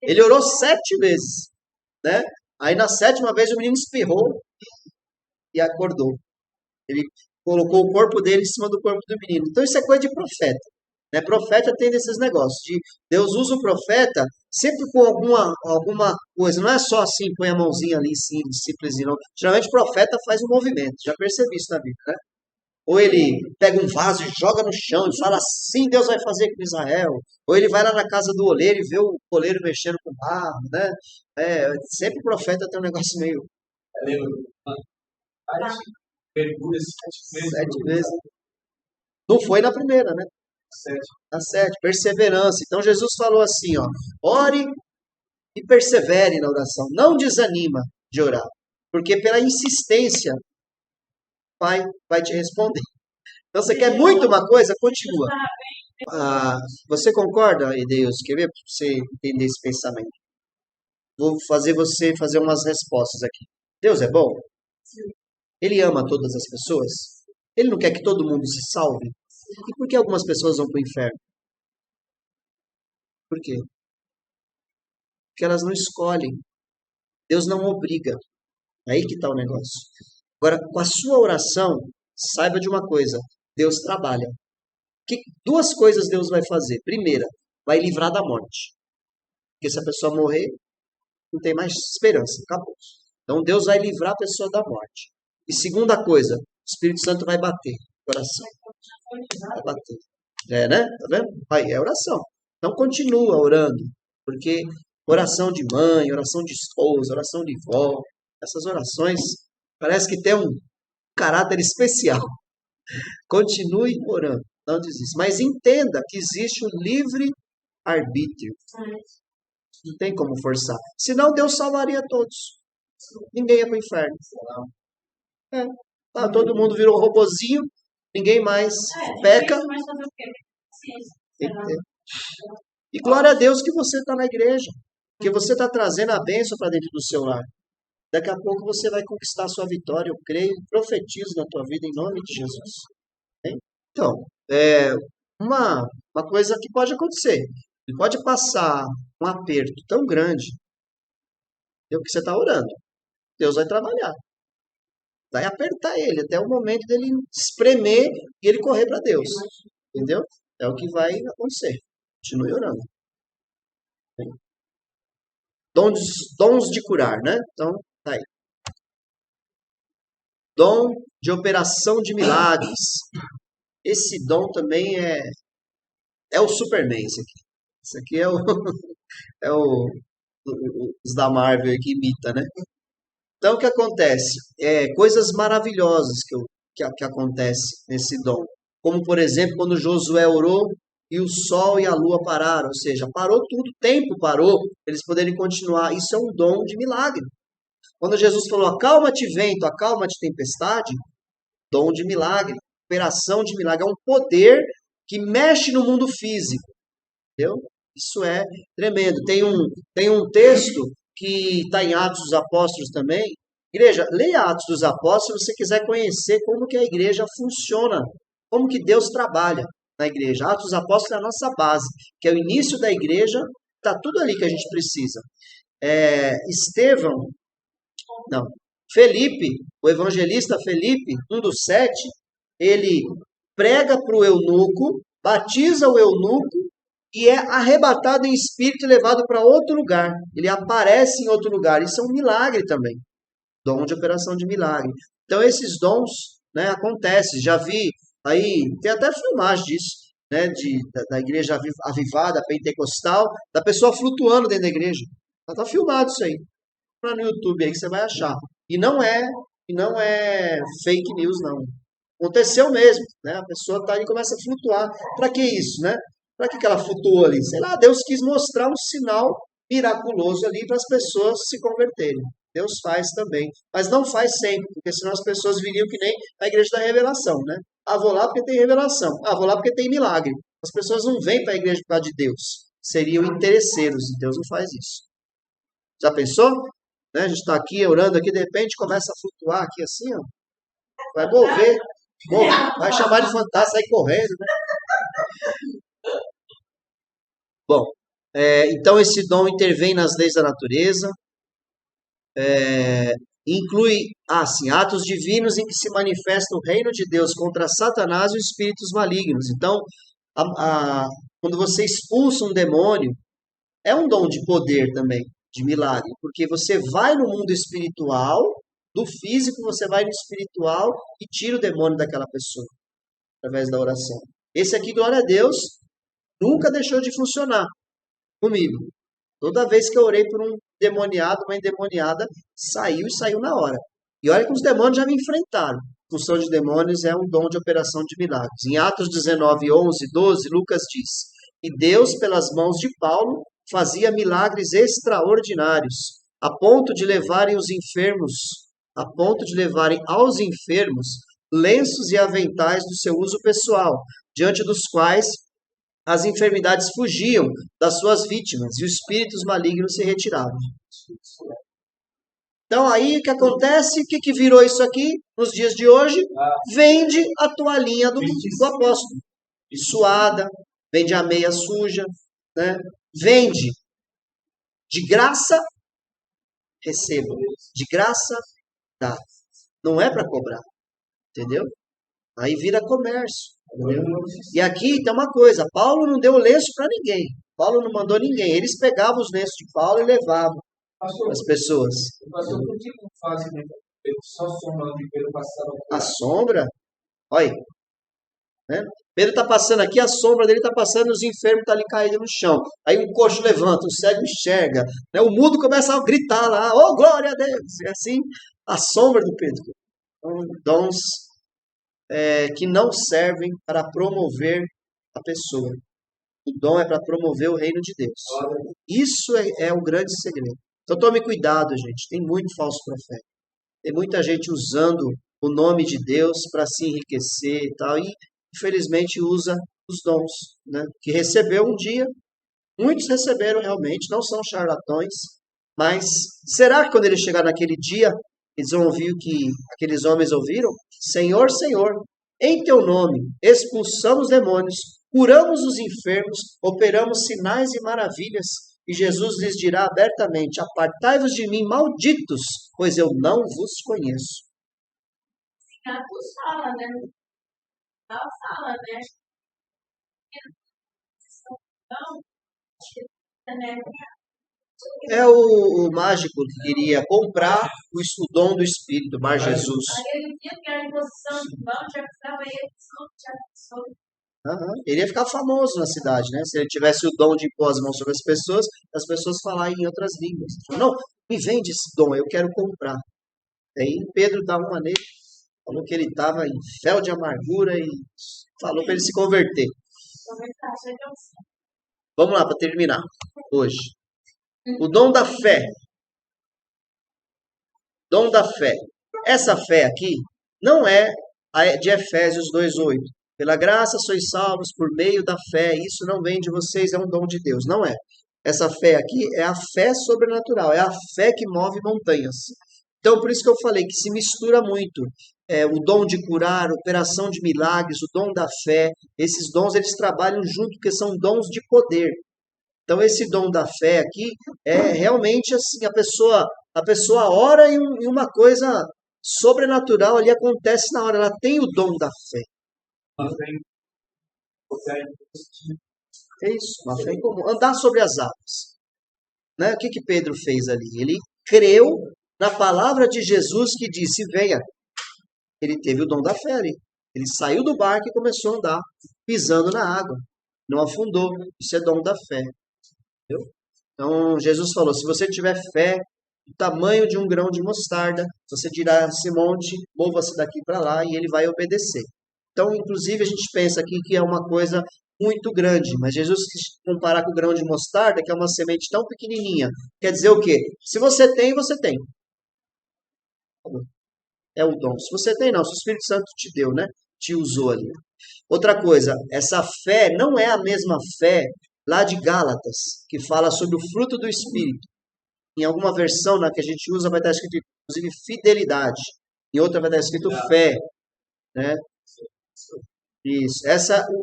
Ele orou 7 vezes, né? Aí na 7ª vez o menino espirrou e acordou. Ele colocou o corpo dele em cima do corpo do menino. Então isso é coisa de profeta. Né? Profeta tem desses negócios. Deus usa o profeta sempre com alguma coisa. Não é só assim, põe a mãozinha ali, sim, simples e não. Geralmente o profeta faz um movimento. Já percebi isso na Bíblia, né? Ou ele pega um vaso e joga no chão e fala assim, Deus vai fazer com Israel. Ou ele vai lá na casa do oleiro e vê o oleiro mexendo com barro, né? Sempre o profeta tem um negócio meio... Lembra? Mergulha 7 vezes. 7 vezes. Não foi na primeira, né? 7. Na 7, perseverança. Então Jesus falou assim, ó, ore e persevere na oração. Não desanima de orar. Porque pela insistência, o Pai vai te responder. Então você quer muito uma coisa, continua. Você concorda, Deus? Quer ver para você entender esse pensamento? Vou fazer você fazer umas respostas aqui. Deus é bom? Ele ama todas as pessoas? Ele não quer que todo mundo se salve? E por que algumas pessoas vão para o inferno? Por quê? Porque elas não escolhem. Deus não obriga. Aí que está o negócio. Agora, com a sua oração, saiba de uma coisa. Deus trabalha. Duas coisas Deus vai fazer. Primeira, vai livrar da morte. Porque se a pessoa morrer, não tem mais esperança. Acabou. Então Deus vai livrar a pessoa da morte. E segunda coisa, o Espírito Santo vai bater no coração. Vai bater. Né? Tá vendo? Aí é oração. Então continua orando. Porque oração de mãe, oração de esposa, oração de vó, essas orações parece que tem um caráter especial. Continue orando. Não desista. Mas entenda que existe o livre arbítrio. Não tem como forçar. Senão Deus salvaria todos. Ninguém ia para o inferno. Todo mundo virou robozinho. Ninguém mais peca. E glória a Deus que você está na igreja. Que você está trazendo a bênção para dentro do seu lar. Daqui a pouco você vai conquistar a sua vitória. Eu creio, profetizo na tua vida em nome de Jesus. Então, uma coisa que pode acontecer. Ele pode passar um aperto tão grande, que você está orando. Deus vai trabalhar. Vai apertar ele até o momento dele espremer e ele correr para Deus. Entendeu? É o que vai acontecer. Continue orando. Dons de curar, né? Então, tá aí. Dom de operação de milagres. Esse dom também é o Superman, esse aqui. Esse aqui é os da Marvel que imita, né? Então, o que acontece? Coisas maravilhosas que acontece nesse dom. Como, por exemplo, quando Josué orou e o sol e a lua pararam. Ou seja, parou tudo, o tempo parou, eles poderem continuar. Isso é um dom de milagre. Quando Jesus falou, acalma-te vento, acalma-te tempestade, dom de milagre, operação de milagre. É um poder que mexe no mundo físico. Entendeu? Isso é tremendo. Tem um texto que está em Atos dos Apóstolos também. Igreja, leia Atos dos Apóstolos se você quiser conhecer como que a igreja funciona, como que Deus trabalha na igreja. Atos dos Apóstolos é a nossa base, que é o início da igreja, está tudo ali que a gente precisa. Felipe, o evangelista Felipe, um dos 7, ele prega para o eunuco, batiza o eunuco, e é arrebatado em espírito e levado para outro lugar. Ele aparece em outro lugar. Isso é um milagre também. Dom de operação de milagre. Então, esses dons, né, acontecem. Já vi aí, tem até filmagem disso. né, da igreja avivada, pentecostal, da pessoa flutuando dentro da igreja. Está filmado isso aí. Lá no YouTube aí que você vai achar. E não é fake news, não. Aconteceu mesmo, né? A pessoa tá ali e começa a flutuar. Para que isso, né? Para que ela flutuou ali? Sei lá, Deus quis mostrar um sinal miraculoso ali para as pessoas se converterem. Deus faz também, mas não faz sempre, porque senão as pessoas viriam que nem a igreja da revelação, né? Ah, vou lá porque tem revelação. Ah, vou lá porque tem milagre. As pessoas não vêm para a igreja por causa de Deus. Seriam interesseiros e Deus não faz isso. Já pensou? Né? A gente está aqui orando aqui, de repente começa a flutuar aqui assim, ó. Vai mover. Bom, vai chamar de fantasma, sair correndo, né? Bom, então esse dom intervém nas leis da natureza, inclui, assim, atos divinos em que se manifesta o reino de Deus contra Satanás e os espíritos malignos. Então, quando você expulsa um demônio, é um dom de poder também, de milagre, porque você vai no mundo espiritual, do físico você vai no espiritual e tira o demônio daquela pessoa, através da oração. Esse aqui, glória a Deus, nunca deixou de funcionar comigo. Toda vez que eu orei por um demoniado, uma endemoniada, saiu e saiu na hora. E olha que os demônios já me enfrentaram. A função de demônios é um dom de operação de milagres. Em Atos 19, 11, 12, Lucas diz: E Deus, pelas mãos de Paulo, fazia milagres extraordinários, a ponto de levarem aos enfermos lenços e aventais do seu uso pessoal, diante dos quais as enfermidades fugiam das suas vítimas e os espíritos malignos se retiravam. Então aí o que acontece? O que virou isso aqui nos dias de hoje? Vende a toalhinha do apóstolo. De suada, vende a meia suja, né? Vende. De graça, receba. De graça, dá. Não é para cobrar. Entendeu? Aí vira comércio. Entendeu? E aqui tem uma coisa, Paulo não deu lenço para ninguém. Paulo não mandou ninguém. Eles pegavam os lenços de Paulo e levavam as pessoas. Pastor, por que não fazem só sombra de Pedro passava? A sombra? Olha aí. Né? Pedro está passando aqui, a sombra dele está passando, os enfermos estão ali caídos no chão. Aí um coxo levanta, o cego enxerga. Né? O mudo começa a gritar lá, oh, glória a Deus! É assim, a sombra do Pedro. Então, dons que não servem para promover a pessoa. O dom é para promover o reino de Deus. Isso é o grande segredo. Então tome cuidado, gente. Tem muito falso profeta. Tem muita gente usando o nome de Deus para se enriquecer e tal. E, infelizmente, usa os dons, né? Que recebeu um dia. Muitos receberam realmente, não são charlatões. Mas será que quando ele chegar naquele dia, eles vão ouvir o que aqueles homens ouviram? Senhor, Senhor, em teu nome expulsamos demônios, curamos os enfermos, operamos sinais e maravilhas. E Jesus lhes dirá abertamente: apartai-vos de mim, malditos, pois eu não vos conheço. Atos fala, né? Ela fala, né? Então, acho que né? É o mágico que queria comprar o dom do Espírito, Bar Jesus. Ele tinha que a imposição de mão, já precisava ele, Ele ia ficar famoso na cidade, né? Se ele tivesse o dom de impor as mãos sobre as pessoas falarem em outras línguas. Não, me vende esse dom, eu quero comprar. Aí Pedro dá uma nele, falou que ele estava em fel de amargura e falou para ele se converter. Vamos lá, para terminar hoje. O dom da fé. Dom da fé. Essa fé aqui não é a de Efésios 2:8. Pela graça sois salvos por meio da fé. Isso não vem de vocês, é um dom de Deus. Não é. Essa fé aqui é a fé sobrenatural. É a fé que move montanhas. Então, por isso que eu falei que se mistura muito. O dom de curar, operação de milagres, o dom da fé. Esses dons, eles trabalham junto, porque são dons de poder. Então, esse dom da fé aqui é realmente assim, a pessoa ora e uma coisa sobrenatural ali acontece na hora. Ela tem o dom da fé. É isso, uma fé em comum. Andar sobre as águas. Né? O que Pedro fez ali? Ele creu na palavra de Jesus que disse, venha. Ele teve o dom da fé ali. Ele saiu do barco e começou a andar, pisando na água. Não afundou. Isso é dom da fé. Entendeu? Então, Jesus falou, se você tiver fé do tamanho de um grão de mostarda, você dirá a esse monte, mova-se daqui para lá, e ele vai obedecer. Então, inclusive, a gente pensa aqui que é uma coisa muito grande, mas Jesus quis comparar com o grão de mostarda, que é uma semente tão pequenininha. Quer dizer o quê? Se você tem, você tem. É o dom. Se você tem, não. Se o Espírito Santo te deu, né? Te usou ali. Outra coisa, essa fé não é a mesma fé lá de Gálatas, que fala sobre o fruto do Espírito. Em alguma versão na que a gente usa vai estar escrito, inclusive, fidelidade. Em outra vai estar escrito fé. Né? Isso.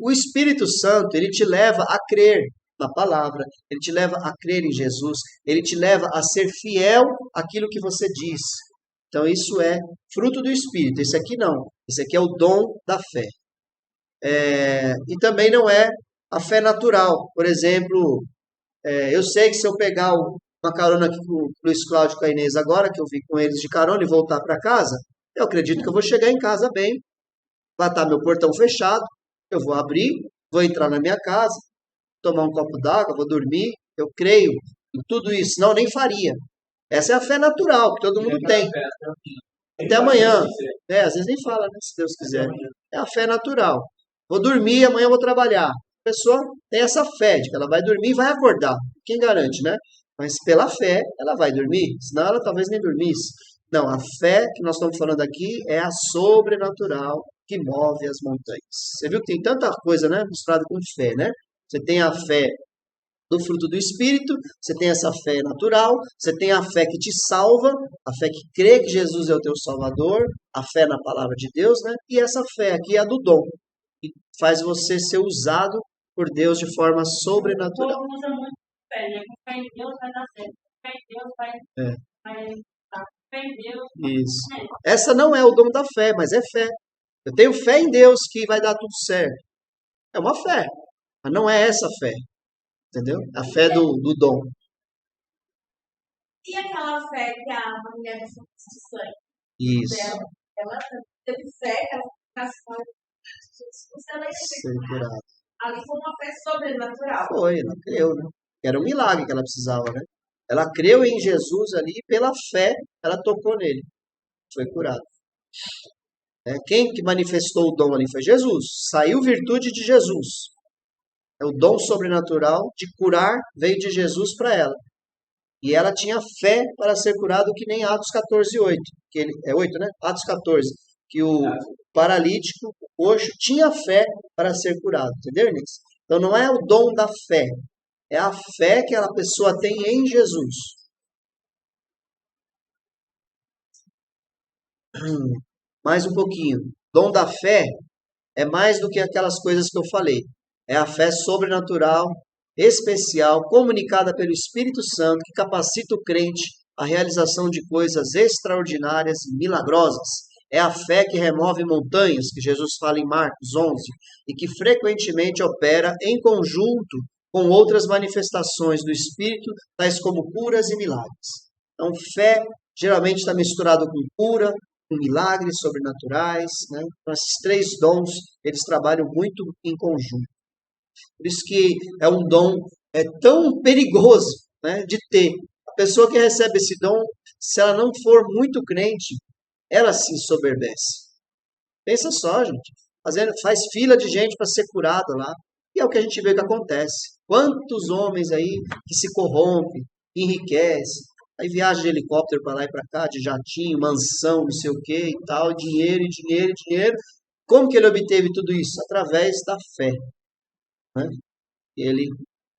O Espírito Santo, ele te leva a crer na palavra, ele te leva a crer em Jesus, ele te leva a ser fiel àquilo que você diz. Então, isso é fruto do Espírito. Esse aqui não. Esse aqui é o dom da fé. E também não é a fé natural. Por exemplo, eu sei que se eu pegar uma carona aqui com o Luiz Cláudio e com a Inês agora, que eu vim com eles de carona e voltar para casa, eu acredito que eu vou chegar em casa bem. Vai estar meu portão fechado, eu vou abrir, vou entrar na minha casa, tomar um copo d'água, vou dormir. Eu creio em tudo isso. Não, nem faria. Essa é a fé natural, que todo mundo tem. Até amanhã. Às vezes nem fala, né, se Deus quiser. É a fé natural. Vou dormir, amanhã eu vou trabalhar. A pessoa tem essa fé de que ela vai dormir e vai acordar. Quem garante, né? Mas pela fé, ela vai dormir. Senão ela talvez nem dormisse. Não, a fé que nós estamos falando aqui é a sobrenatural que move as montanhas. Você viu que tem tanta coisa, né, misturada com fé, né? Você tem a fé do fruto do Espírito, você tem essa fé natural, você tem a fé que te salva, a fé que crê que Jesus é o teu Salvador, a fé na palavra de Deus, né? E essa fé aqui é a do dom, que faz você ser usado por Deus de forma sobrenatural. O povo usa muito fé, né? Com fé em Deus vai dar certo. Com fé em Deus vai dar. Fé em Deus. Isso. Essa não é o dom da fé, mas é fé. Eu tenho fé em Deus que vai dar tudo certo. É uma fé, mas não é essa fé. Entendeu? A fé do dom. E aquela fé que a mulher do sangue? Isso. Ela teve fé, ela Ser curado. ali foi uma fé sobrenatural. Foi, ela creu, né? Era um milagre que ela precisava, né? Ela creu em Jesus ali e pela fé ela tocou nele. Foi curado. Quem que manifestou o dom ali foi Jesus. Saiu virtude de Jesus. O dom sobrenatural de curar veio de Jesus para ela. E ela tinha fé para ser curado, que nem Atos 14:8. Que ele, é 8, né? Atos 14. Que o paralítico, o coxo, tinha fé para ser curado. Entendeu, Inês? Então não é o dom da fé. É a fé que a pessoa tem em Jesus. Mais um pouquinho. Dom da fé é mais do que aquelas coisas que eu falei. É a fé sobrenatural, especial, comunicada pelo Espírito Santo, que capacita o crente à realização de coisas extraordinárias e milagrosas. É a fé que remove montanhas, que Jesus fala em Marcos 11, e que frequentemente opera em conjunto com outras manifestações do Espírito, tais como curas e milagres. Então, fé geralmente está misturado com cura, com milagres sobrenaturais, né? Então, esses três dons, eles trabalham muito em conjunto. Por isso que é um dom tão perigoso, né, de ter. A pessoa que recebe esse dom, se ela não for muito crente, ela se ensoberbece. Pensa só, gente. Faz fila de gente para ser curada lá. E é o que a gente vê que acontece. Quantos homens aí que se corrompem, enriquecem, aí viaja de helicóptero para lá e para cá, de jatinho, mansão, não sei o que e tal, dinheiro, dinheiro, dinheiro. Como que ele obteve tudo isso? Através da fé. Né? Ele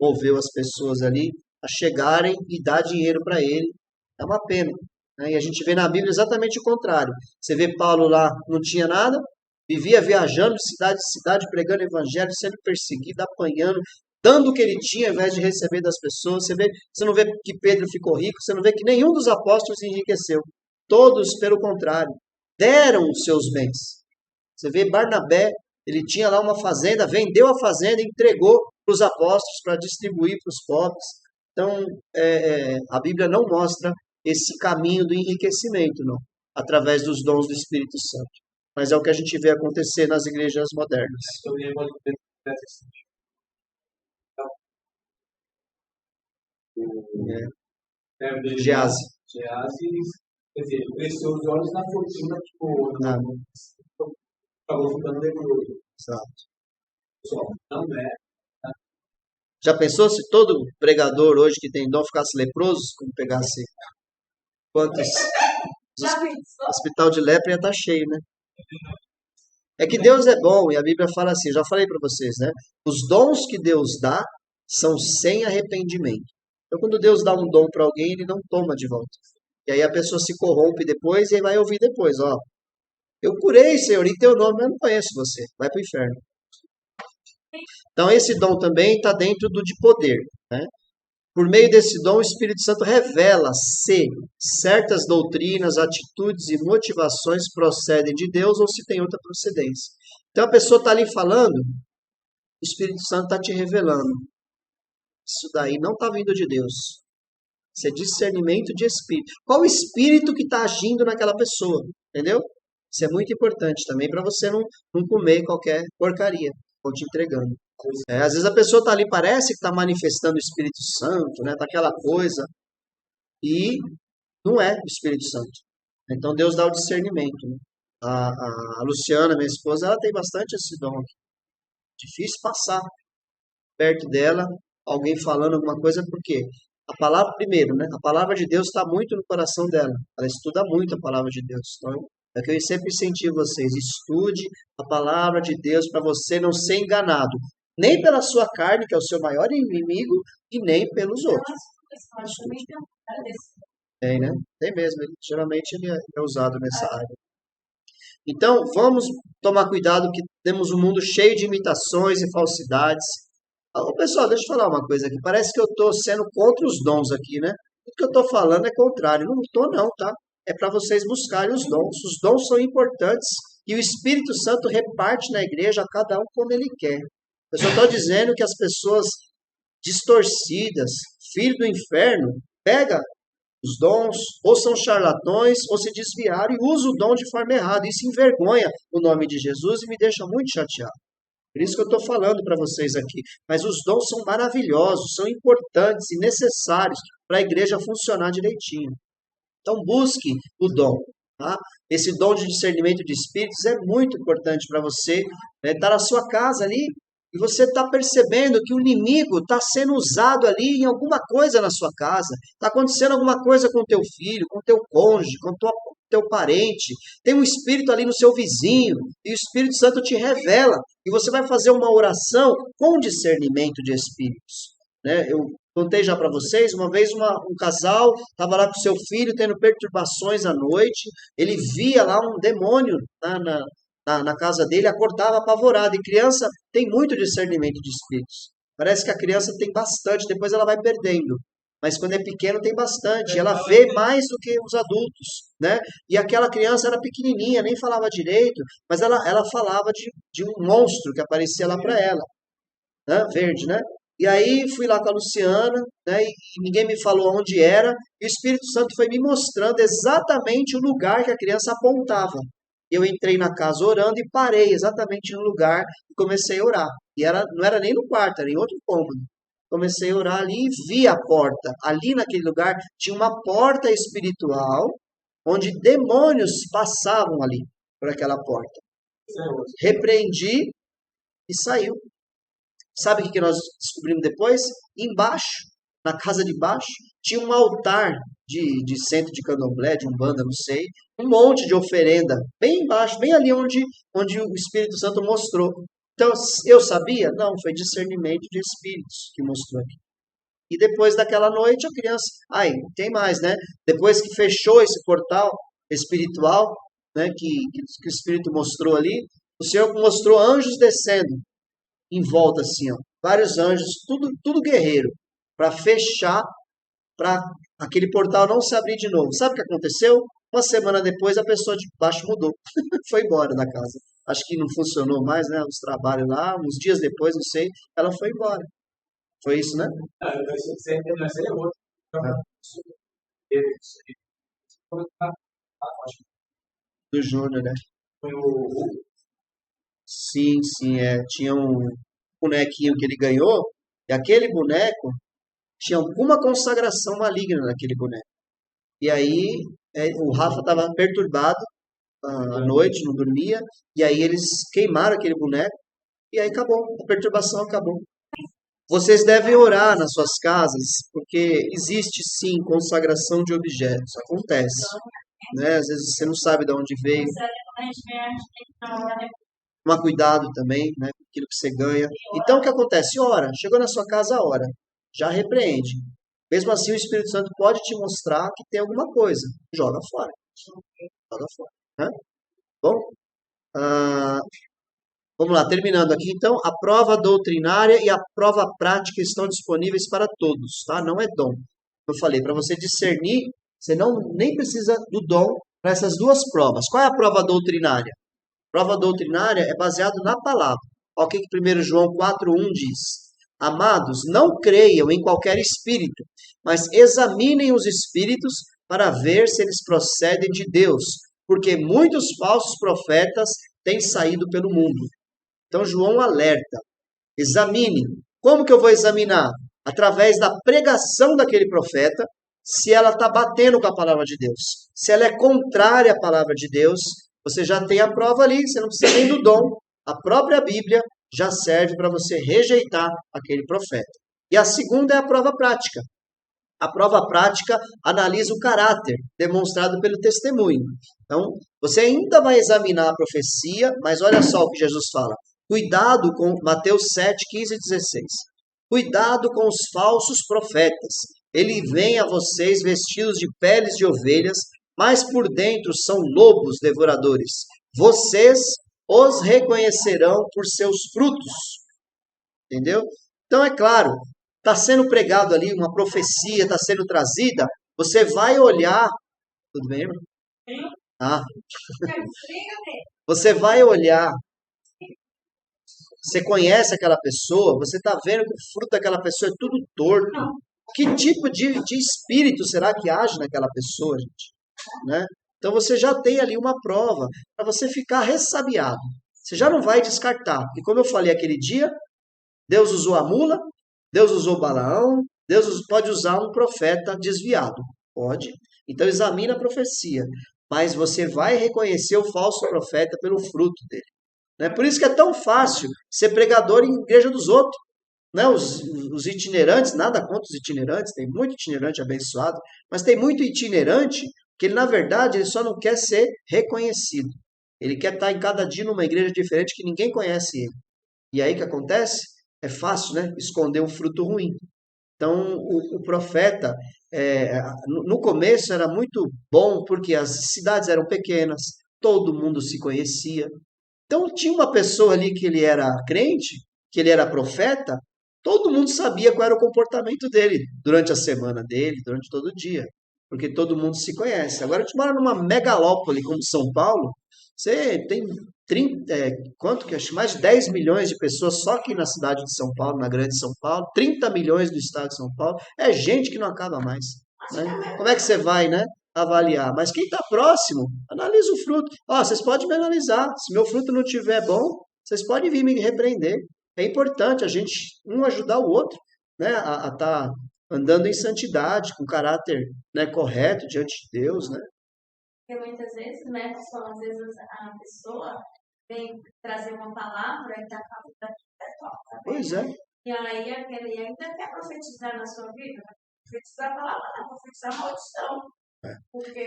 moveu as pessoas ali a chegarem e dar dinheiro para ele. É uma pena. Né? E a gente vê na Bíblia exatamente o contrário. Você vê Paulo lá, não tinha nada, vivia viajando de cidade em cidade, pregando o evangelho, sendo perseguido, apanhando, dando o que ele tinha ao invés de receber das pessoas. Você não vê que Pedro ficou rico, você não vê que nenhum dos apóstolos enriqueceu. Todos, pelo contrário, deram os seus bens. Você vê Barnabé, ele tinha lá uma fazenda, vendeu a fazenda e entregou para os apóstolos para distribuir para os pobres. Então, a Bíblia não mostra esse caminho do enriquecimento, não, através dos dons do Espírito Santo. Mas é o que a gente vê acontecer nas igrejas modernas. Eu lembro dessa história. Gease. Gease, quer dizer, cresceu os olhos na fortuna, acabou ficando leproso. Exato. Não é. Já pensou se todo pregador hoje que tem dom ficasse leproso? Como pegasse quantos? O hospital de lepra ia estar cheio, né? É que Deus é bom e a Bíblia fala assim, já falei para vocês, né? Os dons que Deus dá são sem arrependimento. Então, quando Deus dá um dom para alguém, ele não toma de volta. E aí a pessoa se corrompe depois e vai ouvir depois, ó. Eu curei, Senhor, em teu nome, mas eu não conheço você. Vai para o inferno. Então, esse dom também está dentro do de poder, né? Por meio desse dom, o Espírito Santo revela se certas doutrinas, atitudes e motivações procedem de Deus ou se tem outra procedência. Então a pessoa está ali falando, o Espírito Santo está te revelando. Isso daí não está vindo de Deus. Isso é discernimento de espírito. Qual o espírito que está agindo naquela pessoa? Entendeu? Isso é muito importante também para você não comer qualquer porcaria. Estou te entregando. Às vezes a pessoa está ali, parece que está manifestando o Espírito Santo, né? Tá aquela coisa, e não é o Espírito Santo. Então Deus dá o discernimento. Né? A Luciana, minha esposa, ela tem bastante esse dom aqui. Difícil passar perto dela, alguém falando alguma coisa, porque a palavra, primeiro, né? A palavra de Deus está muito no coração dela. Ela estuda muito a palavra de Deus. Então, é que eu sempre incentivo vocês, estude a palavra de Deus para você não ser enganado. Nem pela sua carne, que é o seu maior inimigo, e nem pelos outros. Tem, né? Tem mesmo. Geralmente ele é usado nessa área. Então, vamos tomar cuidado que temos um mundo cheio de imitações e falsidades. Pessoal, deixa eu falar uma coisa aqui. Parece que eu estou sendo contra os dons aqui, né? O que eu estou falando é contrário. Não estou não, tá? É para vocês buscarem os dons. Os dons são importantes e o Espírito Santo reparte na igreja a cada um como ele quer. Eu só estou dizendo que as pessoas distorcidas, filho do inferno, pega os dons, ou são charlatões, ou se desviaram e usam o dom de forma errada. Isso envergonha o nome de Jesus e me deixa muito chateado. Por isso que eu estou falando para vocês aqui. Mas os dons são maravilhosos, são importantes e necessários para a igreja funcionar direitinho. Então busque o dom. Tá? Esse dom de discernimento de espíritos é muito importante para você. Tá na sua casa ali e você está percebendo que o inimigo está sendo usado ali em alguma coisa na sua casa. Está acontecendo alguma coisa com o teu filho, com o teu cônjuge, com o teu parente. Tem um espírito ali no seu vizinho e o Espírito Santo te revela. E você vai fazer uma oração com discernimento de espíritos. Né? Eu contei já para vocês, uma vez um casal estava lá com seu filho tendo perturbações à noite, ele via lá um demônio na casa dele, acordava apavorado, e criança tem muito discernimento de espíritos. Parece que a criança tem bastante, depois ela vai perdendo, mas quando é pequeno tem bastante, ela vê mais do que os adultos, né? E aquela criança era pequenininha, nem falava direito, mas ela falava de um monstro que aparecia lá para ela, né? Verde, né? E aí fui lá com a Luciana, né, e ninguém me falou onde era, e o Espírito Santo foi me mostrando exatamente o lugar que a criança apontava. Eu entrei na casa orando e parei exatamente no lugar e comecei a orar. E não era nem no quarto, era em outro cômodo. Comecei a orar ali e vi a porta. Ali naquele lugar tinha uma porta espiritual, onde demônios passavam ali por aquela porta. Repreendi e saiu. Sabe o que nós descobrimos depois? Embaixo, na casa de baixo, tinha um altar de centro de candomblé, de umbanda, não sei, um monte de oferenda, bem embaixo, bem ali onde o Espírito Santo mostrou. Então, eu sabia? Não, foi discernimento de espíritos que mostrou aqui. E depois daquela noite, a criança... tem mais, né? Depois que fechou esse portal espiritual, né, que o Espírito mostrou ali, o Senhor mostrou anjos descendo em volta assim, ó, vários anjos, tudo guerreiro, para fechar, para aquele portal não se abrir de novo. Sabe o que aconteceu? Uma semana depois a pessoa de baixo mudou, foi embora da casa. Acho que não funcionou mais, né? Os trabalhos lá, uns dias depois, não sei, ela foi embora. Foi isso, né? Do Júnior, né? Foi o. Sim, sim, tinha um bonequinho que ele ganhou, e aquele boneco tinha alguma consagração maligna naquele boneco. E aí o Rafa estava perturbado à noite, não dormia, e aí eles queimaram aquele boneco, e aí acabou, a perturbação acabou. Vocês devem orar nas suas casas, porque existe sim consagração de objetos, acontece, né? Às vezes você não sabe de onde veio. Tomar cuidado também, né, com aquilo que você ganha. Então o que acontece? Ora, chegou na sua casa, ora, já repreende. Mesmo assim, o Espírito Santo pode te mostrar que tem alguma coisa. Joga fora. Joga fora. Né? Bom, ah, vamos lá, terminando aqui. Então, a prova doutrinária e a prova prática estão disponíveis para todos, tá? Não é dom. Eu falei, para você discernir, você não nem precisa do dom para essas duas provas. Qual é a prova doutrinária? A prova doutrinária é baseada na palavra. Olha o que 1 João 4,1 diz. Amados, não creiam em qualquer espírito, mas examinem os espíritos para ver se eles procedem de Deus, porque muitos falsos profetas têm saído pelo mundo. Então João alerta, examine. Como que eu vou examinar? Através da pregação daquele profeta, se ela está batendo com a palavra de Deus. Se ela é contrária à palavra de Deus, você já tem a prova ali, você não precisa nem do dom. A própria Bíblia já serve para você rejeitar aquele profeta. E a segunda é a prova prática. A prova prática analisa o caráter demonstrado pelo testemunho. Então, você ainda vai examinar a profecia, mas olha só o que Jesus fala. Cuidado com Mateus 7, 15 e 16. Cuidado com os falsos profetas. Ele vem a vocês vestidos de peles de ovelhas, mas por dentro são lobos devoradores. Vocês os reconhecerão por seus frutos. Entendeu? Então, é claro, está sendo pregado ali uma profecia, está sendo trazida, você vai olhar. Tudo bem, irmão? Ah. Você vai olhar. Você conhece aquela pessoa, você está vendo que o fruto daquela pessoa é tudo torto. Que tipo de espírito será que age naquela pessoa, gente? Né? Então você já tem ali uma prova para você ficar ressabiado. Você já não vai descartar. E como eu falei aquele dia, Deus usou a mula, Deus usou Balaão, Deus pode usar um profeta desviado. Pode. Então examina a profecia. Mas você vai reconhecer o falso profeta pelo fruto dele. Né? Por isso que é tão fácil ser pregador em igreja dos outros. Né? Os itinerantes, nada contra os itinerantes, tem muito itinerante abençoado, mas tem muito itinerante que ele, na verdade, ele só não quer ser reconhecido. Ele quer estar em cada dia numa igreja diferente que ninguém conhece ele. E aí o que acontece? É fácil, né? Esconder um fruto ruim. Então, o profeta, no começo era muito bom, porque as cidades eram pequenas, todo mundo se conhecia. Então, tinha uma pessoa ali que ele era crente, que ele era profeta, todo mundo sabia qual era o comportamento dele durante a semana dele, durante todo o dia, porque todo mundo se conhece. Agora, a gente mora numa megalópole como São Paulo, você tem 30, quanto que acho? Mais de 10 milhões de pessoas só aqui na cidade de São Paulo, na grande São Paulo, 30 milhões no estado de São Paulo, é gente que não acaba mais. Né? Como é que você vai, né? Avaliar? Mas quem está próximo, analisa o fruto. Ó, vocês podem me analisar. Se meu fruto não estiver bom, vocês podem vir me repreender. É importante a gente um ajudar o outro, né? A estar andando em santidade, com caráter, né, correto diante de Deus, né? Porque muitas vezes, né, pessoal, às vezes a pessoa vem trazer uma palavra e está falando daqui, Pois é. e aí aquele ainda quer profetizar na sua vida, profetizar a palavra, não, profetizar a maldição.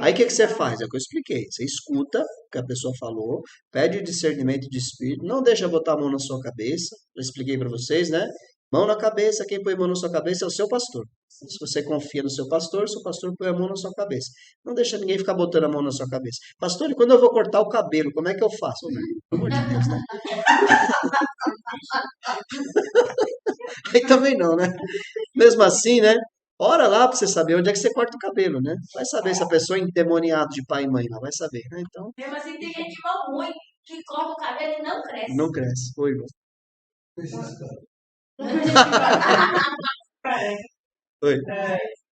Aí o que você faz? É o que eu expliquei. Você escuta o que a pessoa falou, pede o discernimento de espírito, não deixa botar a mão na sua cabeça. Eu expliquei para vocês, né? Mão na cabeça, quem põe a mão na sua cabeça é o seu pastor. Se você confia no seu pastor põe a mão na sua cabeça. Não deixa ninguém ficar botando a mão na sua cabeça. Pastor, e quando eu vou cortar o cabelo, como é que eu faço? Pelo amor de Deus, né? Aí também não, né? Mesmo assim, né? Ora lá para você saber onde é que você corta o cabelo, né? Vai saber se a pessoa é endemoniada de pai e mãe, não vai saber, né? Então. Mesmo assim, tem gente mal ruim que corta o cabelo e não cresce. Não cresce. Oi, irmão. Oi.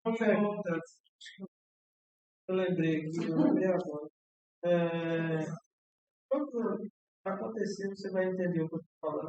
Uma pergunta. Eu lembrei agora. Quando acontecer, você vai entender o que eu estou falando.